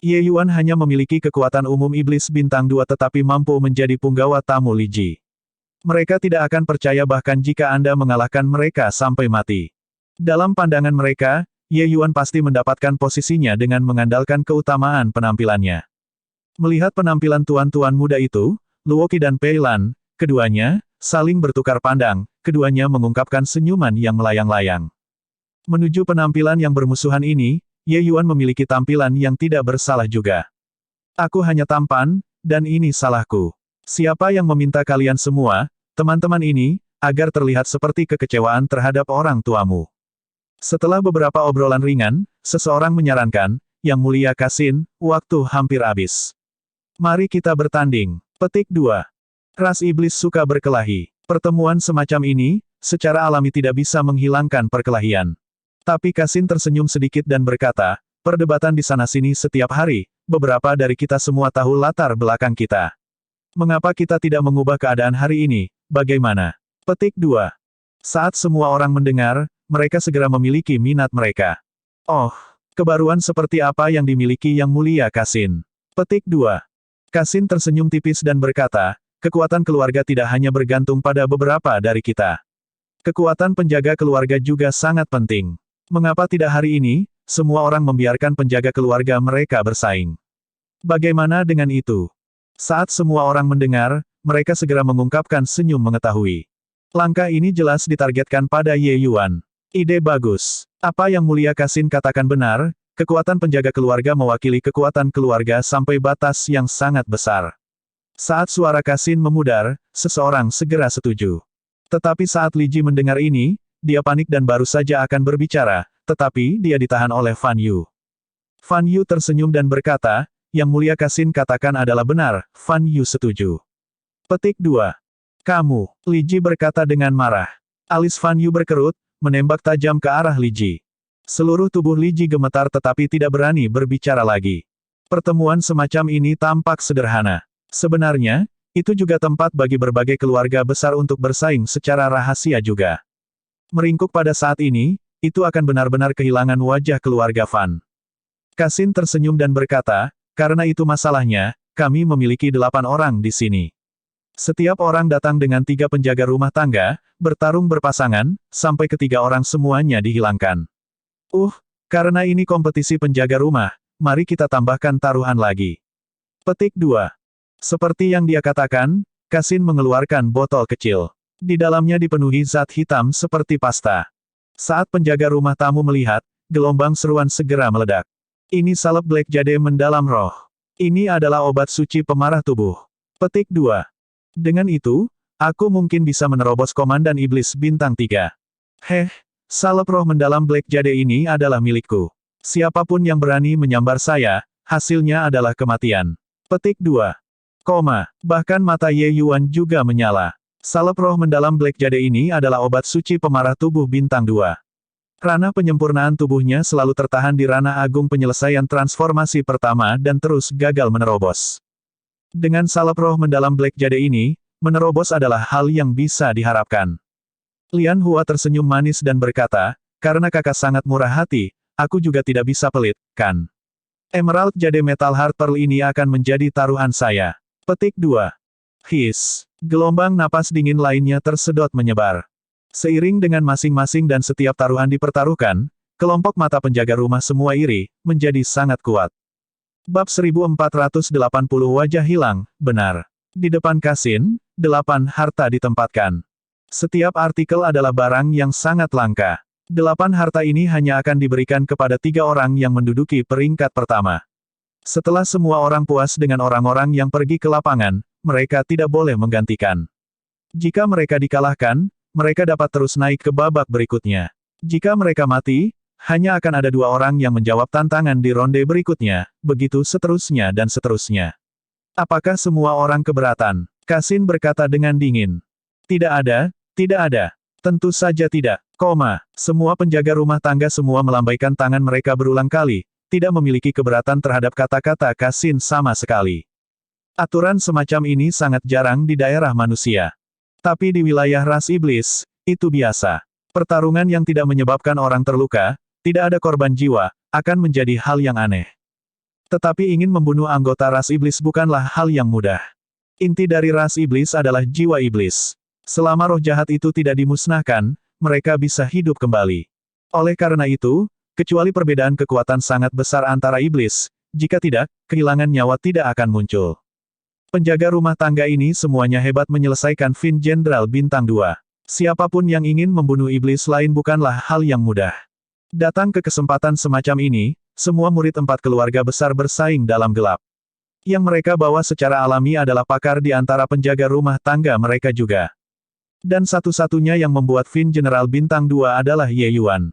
Ye Yuan hanya memiliki kekuatan umum iblis bintang 2 tetapi mampu menjadi punggawa tamu Li Ji. Mereka tidak akan percaya bahkan jika Anda mengalahkan mereka sampai mati. Dalam pandangan mereka, Ye Yuan pasti mendapatkan posisinya dengan mengandalkan keutamaan penampilannya. Melihat penampilan tuan-tuan muda itu, Luoki dan Pei Lan, keduanya, saling bertukar pandang, keduanya mengungkapkan senyuman yang melayang-layang. Menuju penampilan yang bermusuhan ini, Ye Yuan memiliki tampilan yang tidak bersalah juga. Aku hanya tampan, dan ini salahku. Siapa yang meminta kalian semua, teman-teman ini, agar terlihat seperti kekecewaan terhadap orang tuamu? Setelah beberapa obrolan ringan, seseorang menyarankan, Yang Mulia Kasin, waktu hampir habis. Mari kita bertanding. Petik 2. Ras iblis suka berkelahi. Pertemuan semacam ini, secara alami tidak bisa menghilangkan perkelahian. Tapi Kasin tersenyum sedikit dan berkata, perdebatan di sana-sini setiap hari, beberapa dari kita semua tahu latar belakang kita. Mengapa kita tidak mengubah keadaan hari ini, bagaimana? Petik 2. Saat semua orang mendengar, mereka segera memiliki minat mereka. Oh, kebaruan seperti apa yang dimiliki Yang Mulia Kasin? Petik 2. Kasin tersenyum tipis dan berkata, kekuatan keluarga tidak hanya bergantung pada beberapa dari kita. Kekuatan penjaga keluarga juga sangat penting. Mengapa tidak hari ini, semua orang membiarkan penjaga keluarga mereka bersaing? Bagaimana dengan itu? Saat semua orang mendengar, mereka segera mengungkapkan senyum mengetahui. Langkah ini jelas ditargetkan pada Ye Yuan. Ide bagus. Apa Yang Mulia Kasin katakan benar, kekuatan penjaga keluarga mewakili kekuatan keluarga sampai batas yang sangat besar. Saat suara Kasin memudar, seseorang segera setuju. Tetapi saat Li Ji mendengar ini, dia panik dan baru saja akan berbicara, tetapi dia ditahan oleh Fan Yu. Fan Yu tersenyum dan berkata, "Yang Mulia Kasin katakan adalah benar." Fan Yu setuju. Petik 2. Kamu, Li Ji berkata dengan marah. Alis Fan Yu berkerut, menembak tajam ke arah Li Ji. Seluruh tubuh Li Ji gemetar tetapi tidak berani berbicara lagi. Pertemuan semacam ini tampak sederhana. Sebenarnya, itu juga tempat bagi berbagai keluarga besar untuk bersaing secara rahasia juga. Meringkuk pada saat ini, itu akan benar-benar kehilangan wajah keluarga Fan. Kasin tersenyum dan berkata, "Karena itu masalahnya, kami memiliki 8 orang di sini. Setiap orang datang dengan 3 penjaga rumah tangga, bertarung berpasangan, sampai ketiga orang semuanya dihilangkan. Karena ini kompetisi penjaga rumah, mari kita tambahkan taruhan lagi." Petik 2. Seperti yang dia katakan, Kasin mengeluarkan botol kecil. Di dalamnya dipenuhi zat hitam seperti pasta. Saat penjaga rumah tamu melihat, gelombang seruan segera meledak. Ini salep Black Jade mendalam roh. Ini adalah obat suci pemarah tubuh. Petik 2. Dengan itu, aku mungkin bisa menerobos Komandan Iblis Bintang 3. Salep roh mendalam Black Jade ini adalah milikku. Siapapun yang berani menyambar saya, hasilnya adalah kematian. Petik 2. Bahkan mata Ye Yuan juga menyala. Salep roh mendalam Black Jade ini adalah obat suci pemarah tubuh Bintang 2. Ranah penyempurnaan tubuhnya selalu tertahan di ranah agung penyelesaian transformasi pertama dan terus gagal menerobos. Dengan salep roh mendalam Black Jade ini, menerobos adalah hal yang bisa diharapkan. Lian Hua tersenyum manis dan berkata, "Karena kakak sangat murah hati, aku juga tidak bisa pelit, kan? Emerald Jade Metal Heart Pearl ini akan menjadi taruhan saya." Petik 2. Gelombang napas dingin lainnya tersedot menyebar. Seiring dengan masing-masing dan setiap taruhan dipertaruhkan, kelompok mata penjaga rumah semua iri, menjadi sangat kuat. Bab 1480 wajah hilang, benar. Di depan Kasin, 8 harta ditempatkan. Setiap artikel adalah barang yang sangat langka. 8 harta ini hanya akan diberikan kepada 3 orang yang menduduki peringkat pertama. Setelah semua orang puas dengan orang-orang yang pergi ke lapangan, mereka tidak boleh menggantikan. Jika mereka dikalahkan, mereka dapat terus naik ke babak berikutnya. Jika mereka mati, hanya akan ada 2 orang yang menjawab tantangan di ronde berikutnya, begitu seterusnya dan seterusnya. Apakah semua orang keberatan? Kasin berkata dengan dingin. Tidak ada. Tentu saja tidak. Semua penjaga rumah tangga semua melambaikan tangan mereka berulang kali, tidak memiliki keberatan terhadap kata-kata Kasin sama sekali. Aturan semacam ini sangat jarang di daerah manusia. Tapi di wilayah ras iblis, itu biasa. Pertarungan yang tidak menyebabkan orang terluka, tidak ada korban jiwa, akan menjadi hal yang aneh. Tetapi ingin membunuh anggota ras iblis bukanlah hal yang mudah. Inti dari ras iblis adalah jiwa iblis. Selama roh jahat itu tidak dimusnahkan, mereka bisa hidup kembali. Oleh karena itu, kecuali perbedaan kekuatan sangat besar antara iblis, jika tidak, kehilangan nyawa tidak akan muncul. Penjaga rumah tangga ini semuanya hebat menyelesaikan Fin Jenderal Bintang 2. Siapapun yang ingin membunuh iblis lain bukanlah hal yang mudah. Datang ke kesempatan semacam ini, semua murid 4 keluarga besar bersaing dalam gelap. Yang mereka bawa secara alami adalah pakar di antara penjaga rumah tangga mereka juga. Dan satu-satunya yang membuat Fin General Bintang 2 adalah Ye Yuan.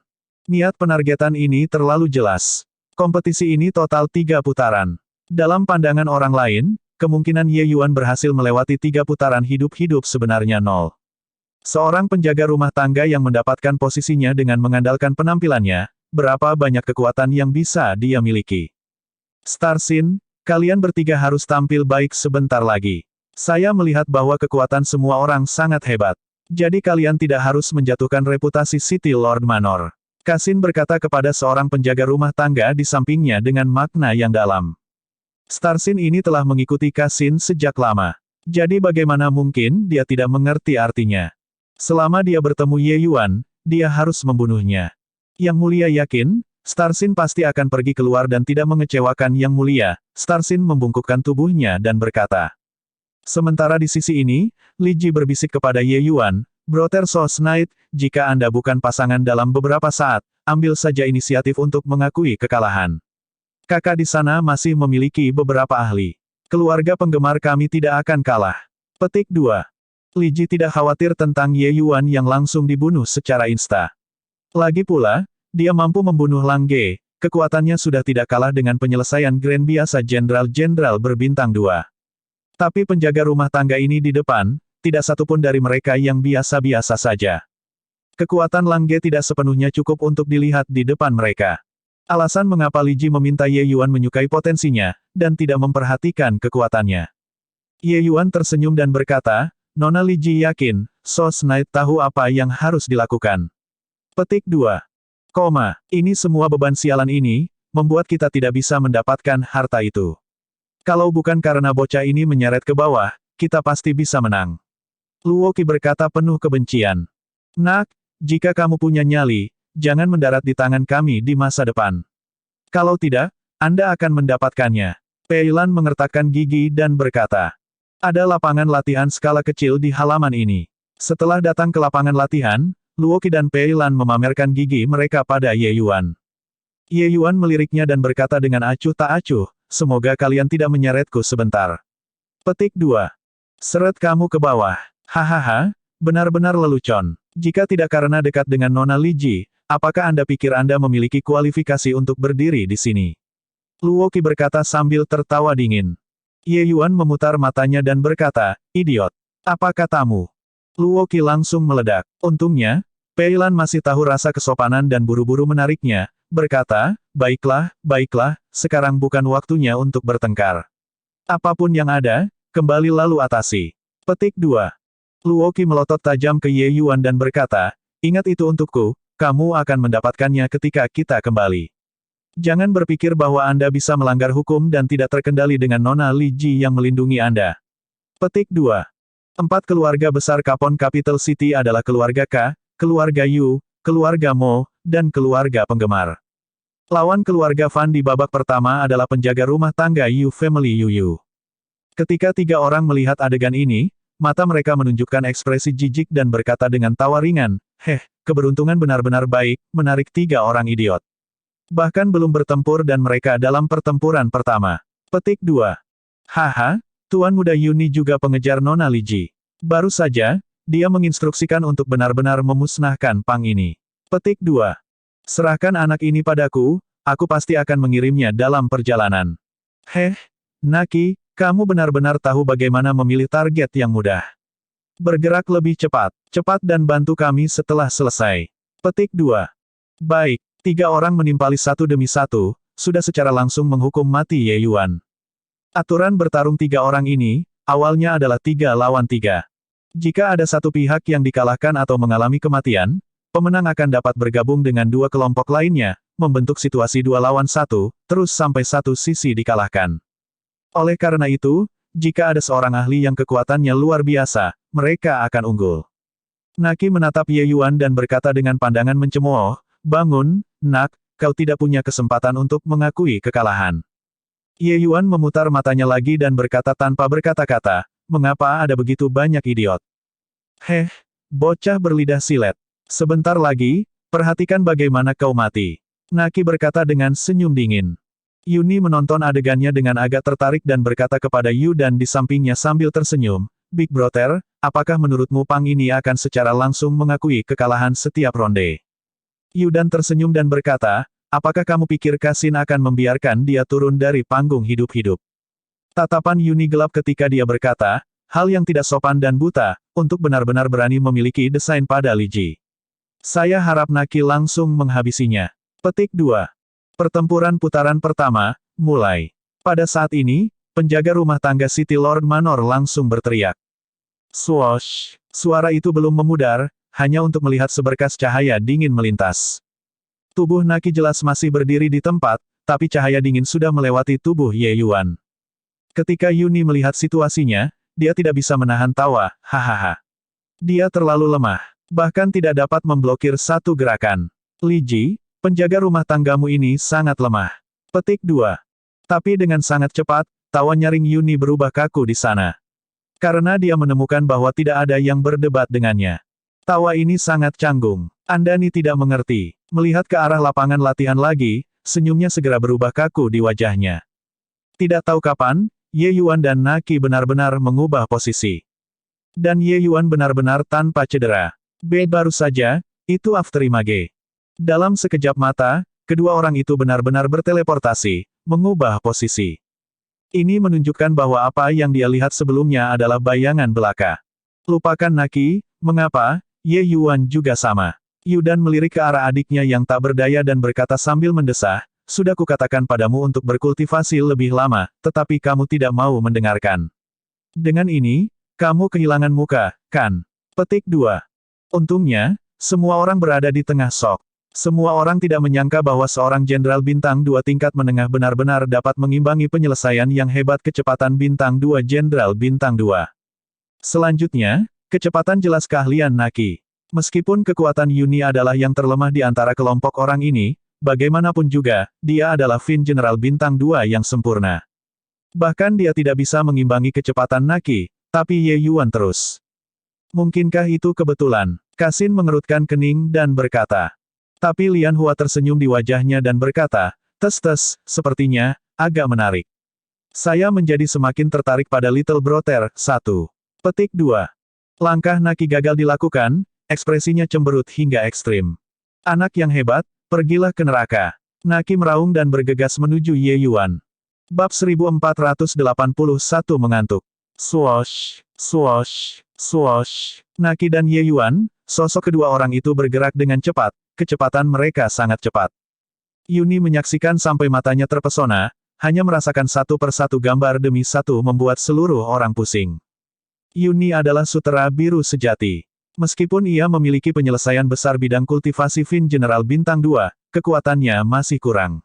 Niat penargetan ini terlalu jelas. Kompetisi ini total 3 putaran. Dalam pandangan orang lain, kemungkinan Ye Yuan berhasil melewati 3 putaran hidup-hidup sebenarnya 0. Seorang penjaga rumah tangga yang mendapatkan posisinya dengan mengandalkan penampilannya, berapa banyak kekuatan yang bisa dia miliki. Starsin, kalian bertiga harus tampil baik sebentar lagi. Saya melihat bahwa kekuatan semua orang sangat hebat. Jadi kalian tidak harus menjatuhkan reputasi City Lord Manor. Kasin berkata kepada seorang penjaga rumah tangga di sampingnya dengan makna yang dalam. Starsin ini telah mengikuti Kasin sejak lama. Jadi bagaimana mungkin dia tidak mengerti artinya? Selama dia bertemu Ye Yuan, dia harus membunuhnya. Yang Mulia yakin, Starsin pasti akan pergi keluar dan tidak mengecewakan Yang Mulia. Starsin membungkukkan tubuhnya dan berkata. Sementara di sisi ini, Li Ji berbisik kepada Ye Yuan, Brother Sos Knight, jika Anda bukan pasangan dalam beberapa saat, ambil saja inisiatif untuk mengakui kekalahan. Kakak di sana masih memiliki beberapa ahli. Keluarga penggemar kami tidak akan kalah. Petik 2. Li Ji tidak khawatir tentang Ye Yuan yang langsung dibunuh secara insta. Lagi pula, dia mampu membunuh Lang Ge, kekuatannya sudah tidak kalah dengan penyelesaian Grand biasa jenderal-jenderal berbintang 2. Tapi penjaga rumah tangga ini di depan, tidak satupun dari mereka yang biasa-biasa saja. Kekuatan Lang Ge tidak sepenuhnya cukup untuk dilihat di depan mereka. Alasan mengapa Li Ji meminta Ye Yuan menyukai potensinya, dan tidak memperhatikan kekuatannya. Ye Yuan tersenyum dan berkata, Nona Li Ji yakin, Sos Knight tahu apa yang harus dilakukan. Petik 2. Ini semua beban sialan ini, membuat kita tidak bisa mendapatkan harta itu. Kalau bukan karena bocah ini menyeret ke bawah, kita pasti bisa menang. Luo Qi berkata penuh kebencian. Nak, jika kamu punya nyali, jangan mendarat di tangan kami di masa depan. Kalau tidak, Anda akan mendapatkannya. Pei Lan mengertakkan gigi dan berkata. Ada lapangan latihan skala kecil di halaman ini. Setelah datang ke lapangan latihan, Luo Qi dan Pei Lan memamerkan gigi mereka pada Ye Yuan. Ye Yuan meliriknya dan berkata dengan acuh tak acuh, semoga kalian tidak menyeretku sebentar. Petik 2. Seret kamu ke bawah. Hahaha, benar-benar lelucon. Jika tidak karena dekat dengan Nona Li Ji, apakah Anda pikir Anda memiliki kualifikasi untuk berdiri di sini? Luo Qi berkata sambil tertawa dingin. Ye Yuan memutar matanya dan berkata, idiot. Apa katamu? Luo Qi langsung meledak. Untungnya, Pei Lan masih tahu rasa kesopanan dan buru-buru menariknya, berkata, baiklah, sekarang bukan waktunya untuk bertengkar. Apapun yang ada, kembali lalu atasi. Petik 2. Luo Qi melotot tajam ke Ye Yuan dan berkata, ingat itu untukku, kamu akan mendapatkannya ketika kita kembali. Jangan berpikir bahwa Anda bisa melanggar hukum dan tidak terkendali dengan Nona Li Ji yang melindungi Anda. Petik 2. 4 keluarga besar Kapon Capital City adalah keluarga K, keluarga Yu, keluarga Mo, dan keluarga penggemar. Lawan keluarga Fan di babak pertama adalah penjaga rumah tangga Yu Family Yu. Ketika 3 orang melihat adegan ini, mata mereka menunjukkan ekspresi jijik dan berkata dengan tawa ringan, keberuntungan benar-benar baik, menarik 3 orang idiot. Bahkan belum bertempur dan mereka dalam pertempuran pertama. Petik 2. Haha, Tuan Muda Yuni juga pengejar Nona Li Ji. Baru saja, dia menginstruksikan untuk benar-benar memusnahkan Pang ini. Petik 2. Serahkan anak ini padaku, aku pasti akan mengirimnya dalam perjalanan. Naki, kamu benar-benar tahu bagaimana memilih target yang mudah. Bergerak lebih cepat, dan bantu kami setelah selesai. Petik 2. Baik, 3 orang menimpali satu demi satu, sudah secara langsung menghukum mati Ye Yuan. Aturan bertarung 3 orang ini, awalnya adalah 3 lawan 3. Jika ada satu pihak yang dikalahkan atau mengalami kematian, pemenang akan dapat bergabung dengan 2 kelompok lainnya, membentuk situasi 2 lawan 1, terus sampai satu sisi dikalahkan. Oleh karena itu, jika ada seorang ahli yang kekuatannya luar biasa, mereka akan unggul. Naki menatap Ye Yuan dan berkata dengan pandangan mencemooh, bangun, nak, kau tidak punya kesempatan untuk mengakui kekalahan. Ye Yuan memutar matanya lagi dan berkata tanpa berkata-kata, mengapa ada begitu banyak idiot? Bocah berlidah silet. Sebentar lagi, perhatikan bagaimana kau mati. Naki berkata dengan senyum dingin. Yuni menonton adegannya dengan agak tertarik dan berkata kepada Yu dan di sampingnya sambil tersenyum, Big Brother, apakah menurutmu Pang ini akan secara langsung mengakui kekalahan setiap ronde? Yu dan tersenyum dan berkata, apakah kamu pikir Kasin akan membiarkan dia turun dari panggung hidup-hidup? Tatapan Yuni gelap ketika dia berkata, hal yang tidak sopan dan buta, untuk benar-benar berani memiliki desain pada Li Ji. Saya harap Naki langsung menghabisinya. Petik 2. Pertempuran putaran pertama, mulai. Pada saat ini, penjaga rumah tangga City Lord Manor langsung berteriak. Swoosh! Suara itu belum memudar, hanya untuk melihat seberkas cahaya dingin melintas. Tubuh Naki jelas masih berdiri di tempat, tapi cahaya dingin sudah melewati tubuh Ye Yuan. Ketika Yuni melihat situasinya, dia tidak bisa menahan tawa, hahaha. Dia terlalu lemah, bahkan tidak dapat memblokir satu gerakan. Li Ji, penjaga rumah tanggamu ini sangat lemah. Petik 2. Tapi dengan sangat cepat, tawa nyaring Yuni berubah kaku di sana. Karena dia menemukan bahwa tidak ada yang berdebat dengannya. Tawa ini sangat canggung. Andani tidak mengerti. Melihat ke arah lapangan latihan lagi, senyumnya segera berubah kaku di wajahnya. Tidak tahu kapan, Ye Yuan dan Naki benar-benar mengubah posisi. Dan Ye Yuan benar-benar tanpa cedera. Baru saja, itu afterimage. Dalam sekejap mata, kedua orang itu benar-benar berteleportasi, mengubah posisi. Ini menunjukkan bahwa apa yang dia lihat sebelumnya adalah bayangan belaka. Lupakan Naki, mengapa, Ye Yuan juga sama. Yudan melirik ke arah adiknya yang tak berdaya dan berkata sambil mendesah, sudah kukatakan padamu untuk berkultivasi lebih lama, tetapi kamu tidak mau mendengarkan. Dengan ini, kamu kehilangan muka, kan? Petik 2. Untungnya, semua orang berada di tengah sok. Semua orang tidak menyangka bahwa seorang jenderal bintang 2 tingkat menengah benar-benar dapat mengimbangi penyelesaian yang hebat kecepatan bintang 2 jenderal bintang 2. Selanjutnya, kecepatan jelas keahlian Naki. Meskipun kekuatan Yuni adalah yang terlemah di antara kelompok orang ini, bagaimanapun juga, dia adalah Fin General bintang 2 yang sempurna. Bahkan dia tidak bisa mengimbangi kecepatan Naki, tapi Ye Yuan terus. Mungkinkah itu kebetulan? Kasin mengerutkan kening dan berkata. Tapi Lian Hua tersenyum di wajahnya dan berkata, tes, sepertinya, agak menarik. Saya menjadi semakin tertarik pada Little Brother, 1. Petik 2. Langkah Naki gagal dilakukan, ekspresinya cemberut hingga ekstrim. Anak yang hebat, pergilah ke neraka. Naki meraung dan bergegas menuju Ye Yuan. Bab 1481 mengantuk. Swoosh, swoosh, swoosh. Naki dan Ye Yuan, sosok kedua orang itu bergerak dengan cepat, kecepatan mereka sangat cepat. Yuni menyaksikan sampai matanya terpesona, hanya merasakan satu persatu gambar demi satu membuat seluruh orang pusing. Yuni adalah sutera biru sejati. Meskipun ia memiliki penyelesaian besar bidang kultivasi Fin General Bintang 2, kekuatannya masih kurang.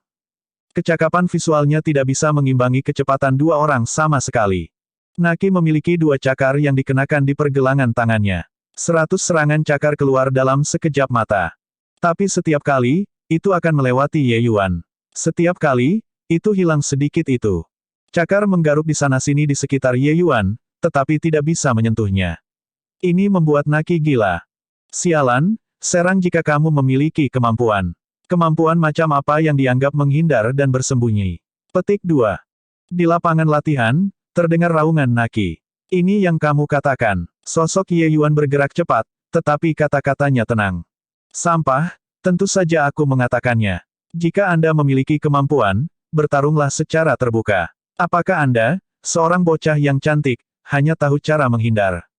Kecakapan visualnya tidak bisa mengimbangi kecepatan dua orang sama sekali. Naki memiliki 2 cakar yang dikenakan di pergelangan tangannya. 100 serangan cakar keluar dalam sekejap mata. Tapi setiap kali, itu akan melewati Ye Yuan. Setiap kali, itu hilang sedikit itu. Cakar menggaruk di sana-sini di sekitar Ye Yuan, tetapi tidak bisa menyentuhnya. Ini membuat Naki gila. Sialan, serang jika kamu memiliki kemampuan. Kemampuan macam apa yang dianggap menghindar dan bersembunyi. Petik 2. Di lapangan latihan, terdengar raungan Naki. Ini yang kamu katakan. Sosok Ye Yuan bergerak cepat, tetapi kata-katanya tenang. Sampah, tentu saja aku mengatakannya. Jika Anda memiliki kemampuan, bertarunglah secara terbuka. Apakah Anda, seorang bocah yang cantik, hanya tahu cara menghindar?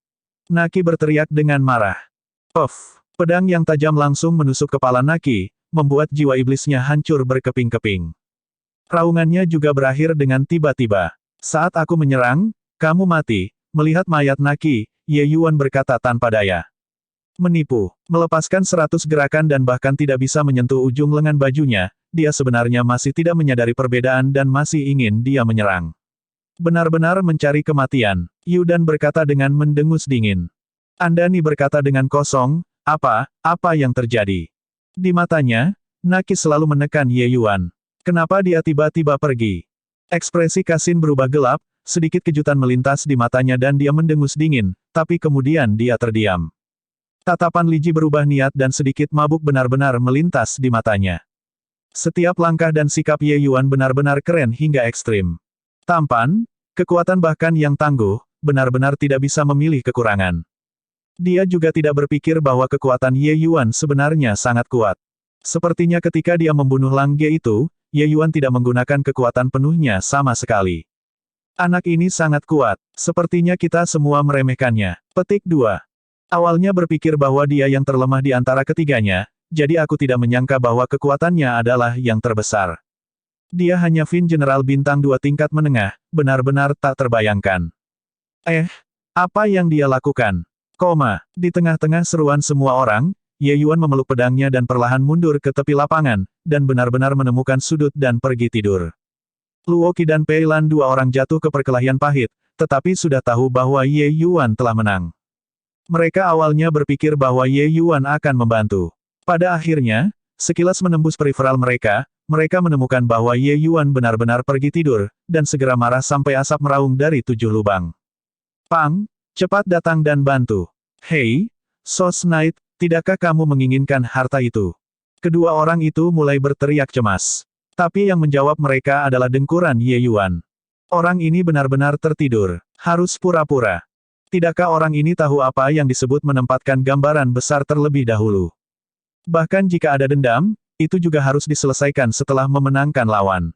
Naki berteriak dengan marah. Puff, pedang yang tajam langsung menusuk kepala Naki, membuat jiwa iblisnya hancur berkeping-keping. Raungannya juga berakhir dengan tiba-tiba. Saat aku menyerang, kamu mati. Melihat mayat Naki, Ye Yuan berkata tanpa daya. Menipu. Melepaskan 100 gerakan dan bahkan tidak bisa menyentuh ujung lengan bajunya, dia sebenarnya masih tidak menyadari perbedaan dan masih ingin dia menyerang. Benar-benar mencari kematian. Yudan berkata dengan mendengus dingin. Andani berkata dengan kosong, apa yang terjadi? Di matanya, Naki selalu menekan Ye Yuan. Kenapa dia tiba-tiba pergi? Ekspresi Kasin berubah gelap, sedikit kejutan melintas di matanya dan dia mendengus dingin, tapi kemudian dia terdiam. Tatapan Liji berubah niat dan sedikit mabuk benar-benar melintas di matanya. Setiap langkah dan sikap Ye Yuan benar-benar keren hingga ekstrim. Tampan, kekuatan bahkan yang tangguh, benar-benar tidak bisa memilih kekurangan. Dia juga tidak berpikir bahwa kekuatan Ye Yuan sebenarnya sangat kuat. Sepertinya ketika dia membunuh Lang Ge itu, Ye Yuan tidak menggunakan kekuatan penuhnya sama sekali. Anak ini sangat kuat, sepertinya kita semua meremehkannya. Petik 2. Awalnya berpikir bahwa dia yang terlemah di antara ketiganya, jadi aku tidak menyangka bahwa kekuatannya adalah yang terbesar. Dia hanya Fin General Bintang 2 tingkat menengah, benar-benar tak terbayangkan. Apa yang dia lakukan? Di tengah-tengah seruan semua orang, Ye Yuan memeluk pedangnya dan perlahan mundur ke tepi lapangan, dan benar-benar menemukan sudut dan pergi tidur. Luo Qi dan Pei Lan dua orang jatuh ke perkelahian pahit, tetapi sudah tahu bahwa Ye Yuan telah menang. Mereka awalnya berpikir bahwa Ye Yuan akan membantu. Pada akhirnya, sekilas menembus periferal mereka menemukan bahwa Ye Yuan benar-benar pergi tidur, dan segera marah sampai asap meraung dari 7 lubang. Pang, cepat datang dan bantu. Hei, Sos Knight, tidakkah kamu menginginkan harta itu? Kedua orang itu mulai berteriak cemas. Tapi yang menjawab mereka adalah dengkuran Ye Yuan. Orang ini benar-benar tertidur. Harus pura-pura. Tidakkah orang ini tahu apa yang disebut menempatkan gambaran besar terlebih dahulu? Bahkan jika ada dendam, itu juga harus diselesaikan setelah memenangkan lawan.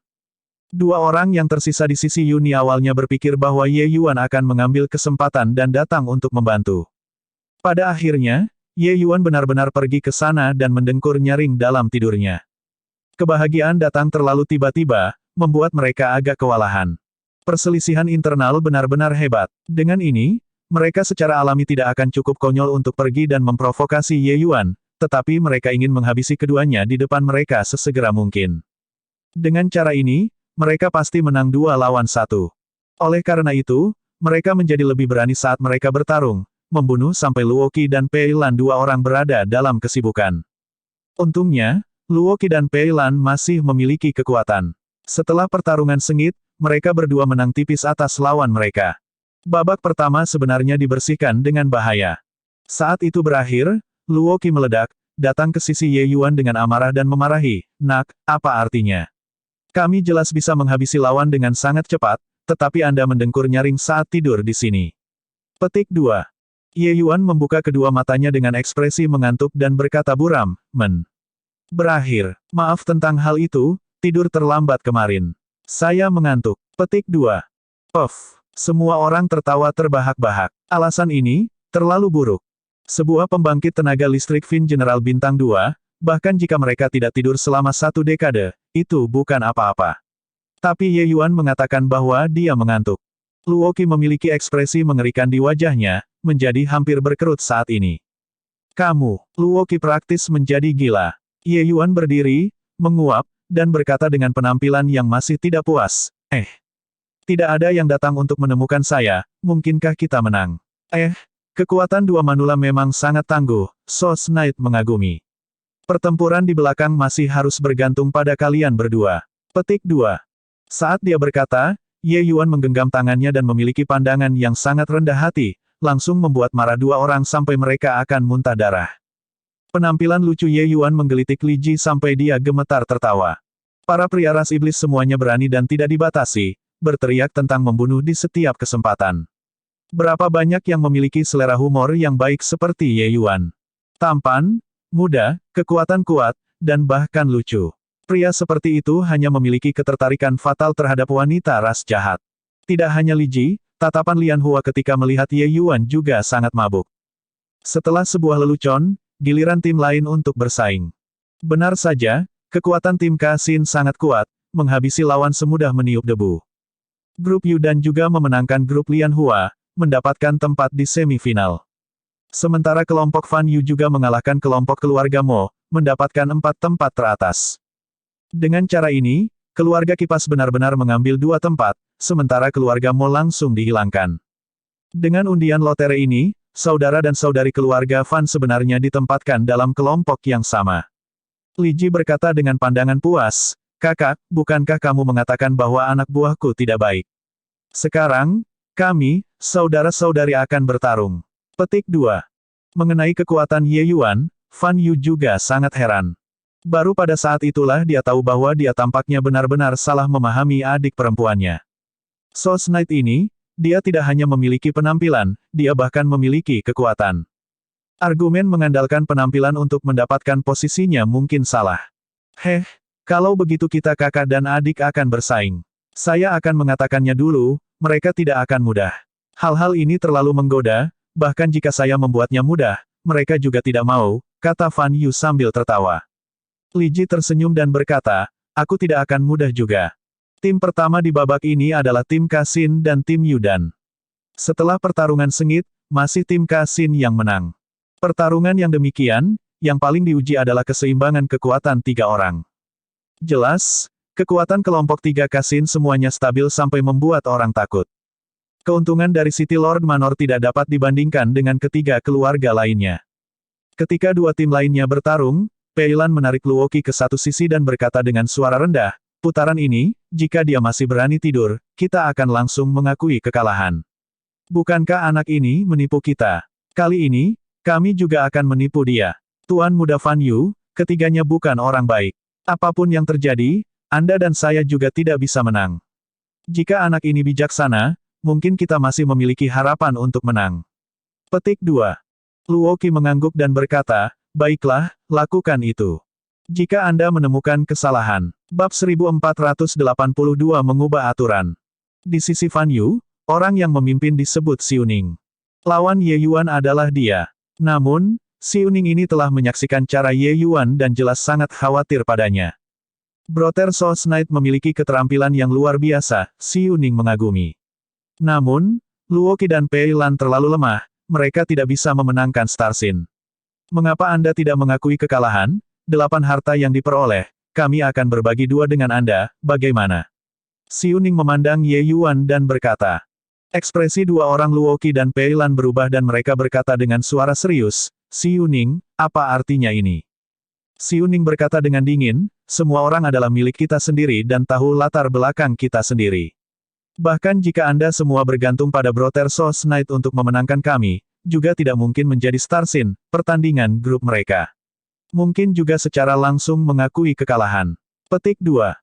Dua orang yang tersisa di sisi Yuni awalnya berpikir bahwa Ye Yuan akan mengambil kesempatan dan datang untuk membantu. Pada akhirnya, Ye Yuan benar-benar pergi ke sana dan mendengkur nyaring dalam tidurnya. Kebahagiaan datang terlalu tiba-tiba, membuat mereka agak kewalahan. Perselisihan internal benar-benar hebat. Dengan ini, mereka secara alami tidak akan cukup konyol untuk pergi dan memprovokasi Ye Yuan, tetapi mereka ingin menghabisi keduanya di depan mereka sesegera mungkin. Dengan cara ini, mereka pasti menang 2 lawan 1. Oleh karena itu, mereka menjadi lebih berani saat mereka bertarung, membunuh sampai Luoqi dan Pei Lan, 2 orang berada dalam kesibukan. Untungnya, Luoqi dan Pei Lan masih memiliki kekuatan. Setelah pertarungan sengit, mereka berdua menang tipis atas lawan mereka. Babak pertama sebenarnya dibersihkan dengan bahaya. Saat itu berakhir, Luoqi meledak, datang ke sisi Ye Yuan dengan amarah dan memarahi, "Nak, apa artinya? Kami jelas bisa menghabisi lawan dengan sangat cepat, tetapi Anda mendengkur nyaring saat tidur di sini." Petik 2. Ye Yuan membuka kedua matanya dengan ekspresi mengantuk dan berkata buram, Berakhir. Maaf tentang hal itu, tidur terlambat kemarin. Saya mengantuk." Petik 2. Puff. Semua orang tertawa terbahak-bahak. Alasan ini, terlalu buruk. Sebuah pembangkit tenaga listrik Fin General Bintang 2, bahkan jika mereka tidak tidur selama 1 dekade, itu bukan apa-apa. Tapi Ye Yuan mengatakan bahwa dia mengantuk. Luoqi memiliki ekspresi mengerikan di wajahnya, menjadi hampir berkerut saat ini. "Kamu," Luoqi praktis menjadi gila. Ye Yuan berdiri, menguap, dan berkata dengan penampilan yang masih tidak puas, "Tidak ada yang datang untuk menemukan saya, mungkinkah kita menang?" Kekuatan 2 manula memang sangat tangguh, Sos Knight mengagumi. "Pertempuran di belakang masih harus bergantung pada kalian berdua." Petik 2. Saat dia berkata, Ye Yuan menggenggam tangannya dan memiliki pandangan yang sangat rendah hati, langsung membuat marah 2 orang sampai mereka akan muntah darah. Penampilan lucu Ye Yuan menggelitik Li Ji sampai dia gemetar tertawa. Para pria ras iblis semuanya berani dan tidak dibatasi, berteriak tentang membunuh di setiap kesempatan. Berapa banyak yang memiliki selera humor yang baik seperti Ye Yuan. Tampan, muda, kekuatan kuat, dan bahkan lucu. Pria seperti itu hanya memiliki ketertarikan fatal terhadap wanita ras jahat. Tidak hanya Li Ji, tatapan Lian Hua ketika melihat Ye Yuan juga sangat mabuk. Setelah sebuah lelucon, giliran tim lain untuk bersaing. Benar saja, kekuatan tim Kasin sangat kuat, menghabisi lawan semudah meniup debu. Grup Yu dan juga memenangkan grup Lian Hua, mendapatkan tempat di semifinal. Sementara kelompok Fan Yu juga mengalahkan kelompok keluarga Mo, mendapatkan 4 tempat teratas. Dengan cara ini, keluarga Kipas benar-benar mengambil 2 tempat, sementara keluarga Mo langsung dihilangkan. Dengan undian lotre ini, saudara dan saudari keluarga Fan sebenarnya ditempatkan dalam kelompok yang sama. Li Ji berkata dengan pandangan puas, "Kakak, bukankah kamu mengatakan bahwa anak buahku tidak baik? Sekarang, kami, saudara-saudari akan bertarung." Petik 2. Mengenai kekuatan Ye Yuan, Fan Yu juga sangat heran. Baru pada saat itulah dia tahu bahwa dia tampaknya benar-benar salah memahami adik perempuannya. Sos Knight ini, dia tidak hanya memiliki penampilan, dia bahkan memiliki kekuatan. Argumen mengandalkan penampilan untuk mendapatkan posisinya mungkin salah. Kalau begitu kita kakak dan adik akan bersaing. Saya akan mengatakannya dulu, mereka tidak akan mudah. Hal-hal ini terlalu menggoda, bahkan jika saya membuatnya mudah, mereka juga tidak mau, kata Fan Yu sambil tertawa. Li Ji tersenyum dan berkata, "Aku tidak akan mudah juga." Tim pertama di babak ini adalah tim Kasin dan tim Yudan. Setelah pertarungan sengit, masih tim Kasin yang menang. Pertarungan yang demikian, yang paling diuji adalah keseimbangan kekuatan 3 orang. Jelas, kekuatan kelompok 3 Kasin semuanya stabil sampai membuat orang takut. Keuntungan dari City Lord Manor tidak dapat dibandingkan dengan ketiga keluarga lainnya. Ketika 2 tim lainnya bertarung, Pei Lan menarik Luoqi ke satu sisi dan berkata dengan suara rendah, "Putaran ini, jika dia masih berani tidur, kita akan langsung mengakui kekalahan. Bukankah anak ini menipu kita? Kali ini, kami juga akan menipu dia. Tuan Muda Fan Yu, ketiganya bukan orang baik. Apapun yang terjadi, Anda dan saya juga tidak bisa menang. Jika anak ini bijaksana, mungkin kita masih memiliki harapan untuk menang. Petik 2. Luo Qi mengangguk dan berkata, baiklah, lakukan itu. Jika Anda menemukan kesalahan. Bab 1482 mengubah aturan. Di sisi Fan Yu, orang yang memimpin disebut Xiuning. Lawan Ye Yuan adalah dia. Namun, Xiuning ini telah menyaksikan cara Ye Yuan dan jelas sangat khawatir padanya. Brother Souls Knight memiliki keterampilan yang luar biasa, Xiuning mengagumi. Namun, Luo Qi dan Pei Lan terlalu lemah, mereka tidak bisa memenangkan Starsin. Mengapa Anda tidak mengakui kekalahan? 8 harta yang diperoleh, kami akan berbagi 2 dengan Anda, bagaimana? Xiuning memandang Ye Yuan dan berkata. Ekspresi 2 orang Luo Qi dan Pei Lan berubah dan mereka berkata dengan suara serius, Xiuning, apa artinya ini? Xiuning berkata dengan dingin, semua orang adalah milik kita sendiri dan tahu latar belakang kita sendiri. Bahkan jika Anda semua bergantung pada Brother Souls Knight untuk memenangkan kami, juga tidak mungkin menjadi Starsin, pertandingan grup mereka. Mungkin juga secara langsung mengakui kekalahan. Petik 2.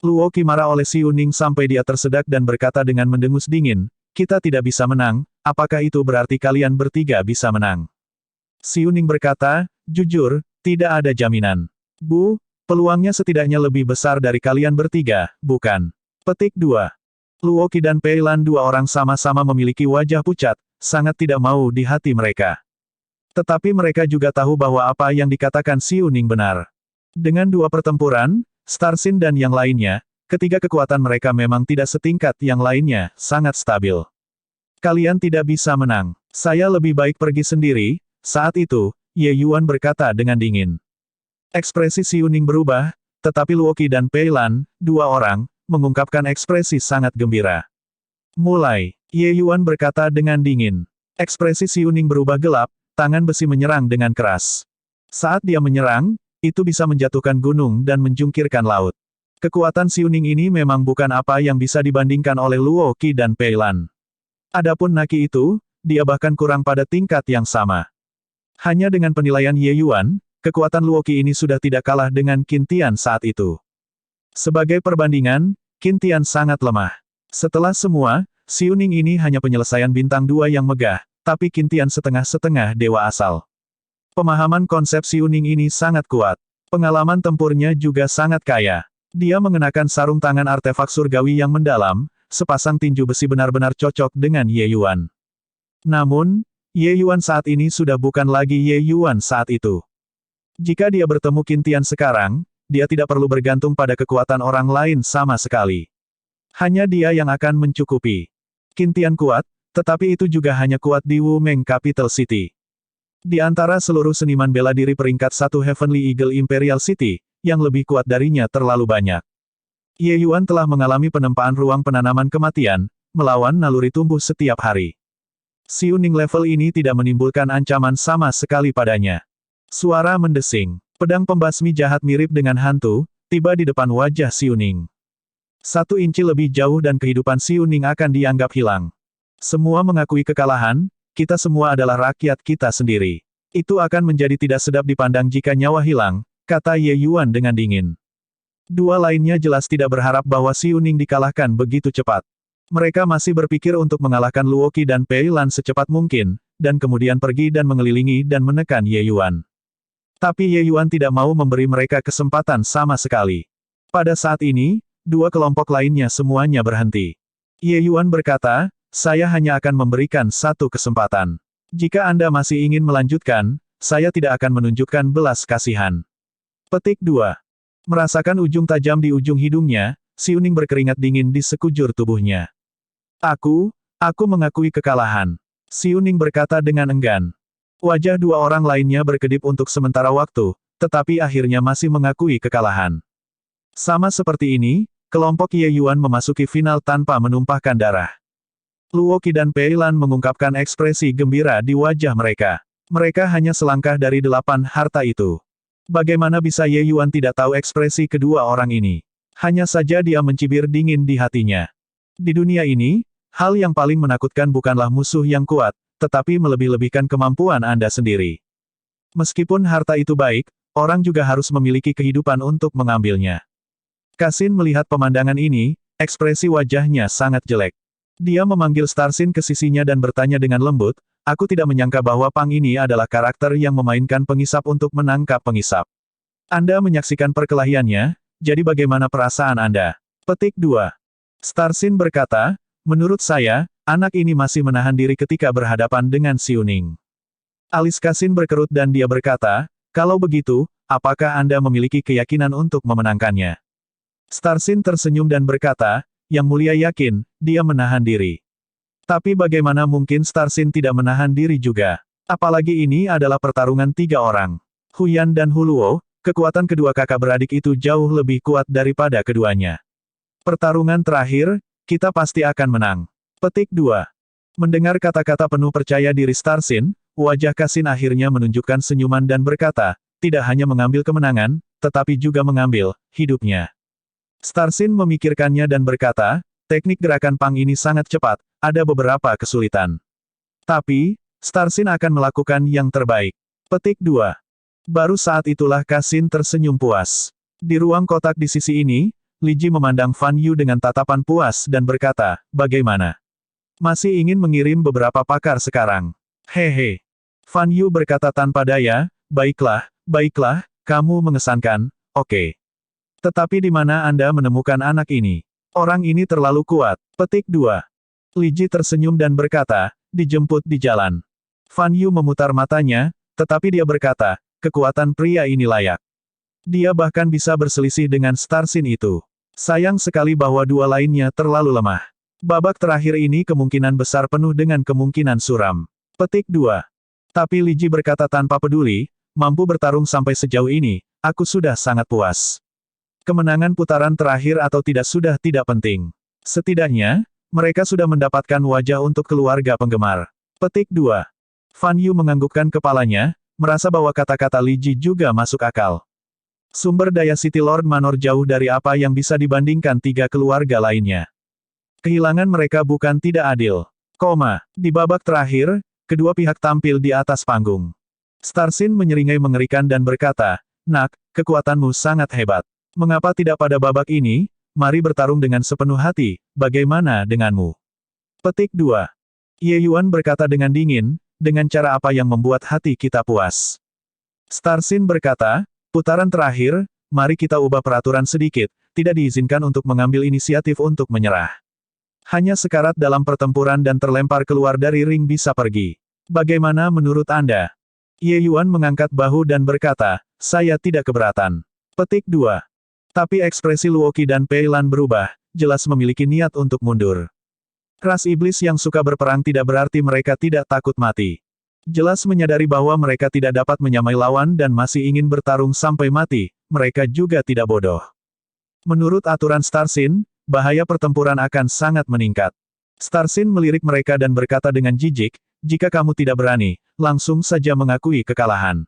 Luo Qi marah oleh Xiuning sampai dia tersedak dan berkata dengan mendengus dingin, kita tidak bisa menang, apakah itu berarti kalian bertiga bisa menang? Xiuning berkata, jujur, tidak ada jaminan. Bu, peluangnya setidaknya lebih besar dari kalian bertiga, bukan? Petik 2. Luo Qi dan Pei Lan 2 orang sama-sama memiliki wajah pucat, sangat tidak mau di hati mereka. Tetapi mereka juga tahu bahwa apa yang dikatakan Xiuning benar. Dengan 2 pertempuran, Starsin dan yang lainnya, ketiga kekuatan mereka memang tidak setingkat yang lainnya, sangat stabil. Kalian tidak bisa menang. Saya lebih baik pergi sendiri. Saat itu, Ye Yuan berkata dengan dingin. Ekspresi Xiuning berubah, tetapi Luo Qi dan Pei Lan, 2 orang, mengungkapkan ekspresi sangat gembira. Mulai, Ye Yuan berkata dengan dingin. Ekspresi Xiuning berubah gelap, tangan besi menyerang dengan keras. Saat dia menyerang, itu bisa menjatuhkan gunung dan menjungkirkan laut. Kekuatan Xiuning ini memang bukan apa yang bisa dibandingkan oleh Luo Qi dan Pei Lan. Adapun Naki itu, dia bahkan kurang pada tingkat yang sama. Hanya dengan penilaian Ye Yuan, kekuatan Luo Qi ini sudah tidak kalah dengan Qin Tian saat itu. Sebagai perbandingan, Qin Tian sangat lemah. Setelah semua, Xiuning ini hanya penyelesaian bintang 2 yang megah, tapi Qin Tian setengah-setengah dewa asal. Pemahaman konsep Xiuning ini sangat kuat. Pengalaman tempurnya juga sangat kaya. Dia mengenakan sarung tangan artefak surgawi yang mendalam, sepasang tinju besi benar-benar cocok dengan Ye Yuan. Namun, Ye Yuan saat ini sudah bukan lagi Ye Yuan saat itu. Jika dia bertemu Qin Tian sekarang, dia tidak perlu bergantung pada kekuatan orang lain sama sekali. Hanya dia yang akan mencukupi. Qin Tian kuat, tetapi itu juga hanya kuat di Wumeng Capital City. Di antara seluruh seniman bela diri peringkat 1 Heavenly Eagle Imperial City, yang lebih kuat darinya terlalu banyak. Ye Yuan telah mengalami penempaan ruang penanaman kematian, melawan naluri tumbuh setiap hari. Xiuning level ini tidak menimbulkan ancaman sama sekali padanya. Suara mendesing. Pedang pembasmi jahat mirip dengan hantu, tiba di depan wajah Xiuning. 1 inci lebih jauh dan kehidupan Xiuning akan dianggap hilang. Semua mengakui kekalahan, kita semua adalah rakyat kita sendiri. Itu akan menjadi tidak sedap dipandang jika nyawa hilang, kata Ye Yuan dengan dingin. 2 lainnya jelas tidak berharap bahwa Xiuning dikalahkan begitu cepat. Mereka masih berpikir untuk mengalahkan Luo Qi dan Pei Lan secepat mungkin, dan kemudian pergi dan mengelilingi dan menekan Ye Yuan. Tapi Ye Yuan tidak mau memberi mereka kesempatan sama sekali. Pada saat ini, 2 kelompok lainnya semuanya berhenti. Ye Yuan berkata, saya hanya akan memberikan 1 kesempatan. Jika Anda masih ingin melanjutkan, saya tidak akan menunjukkan belas kasihan. Petik 2. Merasakan ujung tajam di ujung hidungnya, Xiuning berkeringat dingin di sekujur tubuhnya. Aku mengakui kekalahan. Xiuning berkata dengan enggan. Wajah 2 orang lainnya berkedip untuk sementara waktu, tetapi akhirnya masih mengakui kekalahan. Sama seperti ini, kelompok Ye Yuan memasuki final tanpa menumpahkan darah. Luo Qi dan Pei Lan mengungkapkan ekspresi gembira di wajah mereka. Mereka hanya selangkah dari 8 harta itu. Bagaimana bisa Ye Yuan tidak tahu ekspresi kedua orang ini? Hanya saja dia mencibir dingin di hatinya. Di dunia ini, hal yang paling menakutkan bukanlah musuh yang kuat, tetapi melebih-lebihkan kemampuan Anda sendiri. Meskipun harta itu baik, orang juga harus memiliki kehidupan untuk mengambilnya. Kasin melihat pemandangan ini, ekspresi wajahnya sangat jelek. Dia memanggil Starsin ke sisinya dan bertanya dengan lembut, aku tidak menyangka bahwa Pang ini adalah karakter yang memainkan pengisap untuk menangkap pengisap. Anda menyaksikan perkelahiannya, jadi bagaimana perasaan Anda? Petik 2. Starsin berkata, menurut saya, anak ini masih menahan diri ketika berhadapan dengan Xiuning. Alis Kasin berkerut dan dia berkata, kalau begitu, apakah Anda memiliki keyakinan untuk memenangkannya? Starsin tersenyum dan berkata, Yang Mulia yakin, dia menahan diri. Tapi bagaimana mungkin Starsin tidak menahan diri juga? Apalagi ini adalah pertarungan 3 orang. Huyan dan Huluo, kekuatan kedua kakak beradik itu jauh lebih kuat daripada keduanya. Pertarungan terakhir, kita pasti akan menang. Petik 2. Mendengar kata-kata penuh percaya diri Starsin, wajah Kasin akhirnya menunjukkan senyuman dan berkata, tidak hanya mengambil kemenangan, tetapi juga mengambil hidupnya. Starsin memikirkannya dan berkata, teknik gerakan Pang ini sangat cepat, ada beberapa kesulitan. Tapi, Starsin akan melakukan yang terbaik. Petik 2. Baru saat itulah Kasin tersenyum puas. Di ruang kotak di sisi ini, Li Ji memandang Fan Yu dengan tatapan puas dan berkata, bagaimana? Masih ingin mengirim beberapa pakar sekarang? Hehe. Fan Yu berkata tanpa daya, baiklah, kamu mengesankan, oke. Tetapi di mana Anda menemukan anak ini? Orang ini terlalu kuat. Petik 2. Li Ji tersenyum dan berkata, dijemput di jalan. Fan Yu memutar matanya, tetapi dia berkata, kekuatan pria ini layak. Dia bahkan bisa berselisih dengan Starsin itu. Sayang sekali bahwa 2 lainnya terlalu lemah. Babak terakhir ini kemungkinan besar penuh dengan kemungkinan suram. Petik 2. Tapi Li Ji berkata tanpa peduli, mampu bertarung sampai sejauh ini, aku sudah sangat puas. Kemenangan putaran terakhir atau tidak sudah tidak penting. Setidaknya, mereka sudah mendapatkan wajah untuk keluarga penggemar. Petik 2. Fan Yu menganggukkan kepalanya, merasa bahwa kata-kata Li Ji juga masuk akal. Sumber daya City Lord Manor jauh dari apa yang bisa dibandingkan 3 keluarga lainnya. Kehilangan mereka bukan tidak adil. Di babak terakhir, kedua pihak tampil di atas panggung. Starsin menyeringai mengerikan dan berkata, nak, kekuatanmu sangat hebat. Mengapa tidak pada babak ini? Mari bertarung dengan sepenuh hati, bagaimana denganmu? Petik 2. Ye Yuan berkata dengan dingin, dengan cara apa yang membuat hati kita puas. Starsin berkata, putaran terakhir, mari kita ubah peraturan sedikit, tidak diizinkan untuk mengambil inisiatif untuk menyerah. Hanya sekarat dalam pertempuran dan terlempar keluar dari ring bisa pergi. Bagaimana menurut Anda? Ye Yuan mengangkat bahu dan berkata, saya tidak keberatan. Petik 2. Tapi ekspresi Luoqi dan Pei Lan berubah, jelas memiliki niat untuk mundur. Ras iblis yang suka berperang tidak berarti mereka tidak takut mati. Jelas menyadari bahwa mereka tidak dapat menyamai lawan dan masih ingin bertarung sampai mati, mereka juga tidak bodoh. Menurut aturan Starsin, bahaya pertempuran akan sangat meningkat. Starsin melirik mereka dan berkata dengan jijik, jika kamu tidak berani, langsung saja mengakui kekalahan.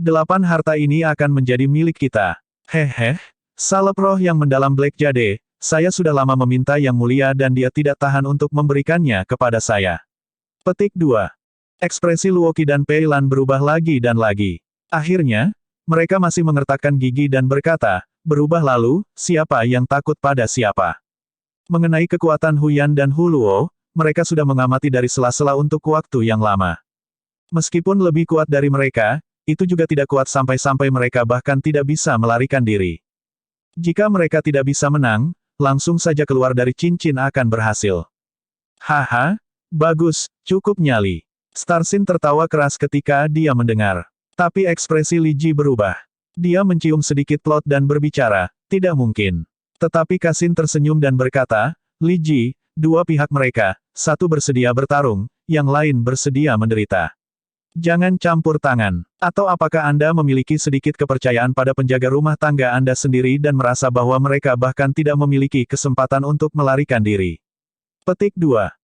8 harta ini akan menjadi milik kita. Hehe. Salep roh yang mendalam Black Jade, saya sudah lama meminta Yang Mulia dan dia tidak tahan untuk memberikannya kepada saya. Petik 2. Ekspresi Luoqi dan Pei Lan berubah lagi dan lagi. Akhirnya, mereka masih mengertakkan gigi dan berkata, berubah lalu, siapa yang takut pada siapa? Mengenai kekuatan Huyan dan Huluo, mereka sudah mengamati dari sela-sela untuk waktu yang lama. Meskipun lebih kuat dari mereka, itu juga tidak kuat sampai-sampai mereka bahkan tidak bisa melarikan diri. Jika mereka tidak bisa menang, langsung saja keluar dari cincin akan berhasil. Haha, bagus, cukup nyali. Starsin tertawa keras ketika dia mendengar. Tapi ekspresi Li Ji berubah. Dia mencium sedikit plot dan berbicara, tidak mungkin. Tetapi Kasin tersenyum dan berkata, Li Ji, 2 pihak mereka, satu bersedia bertarung, yang lain bersedia menderita. Jangan campur tangan. Atau apakah Anda memiliki sedikit kepercayaan pada penjaga rumah tangga Anda sendiri dan merasa bahwa mereka bahkan tidak memiliki kesempatan untuk melarikan diri? Petik 2.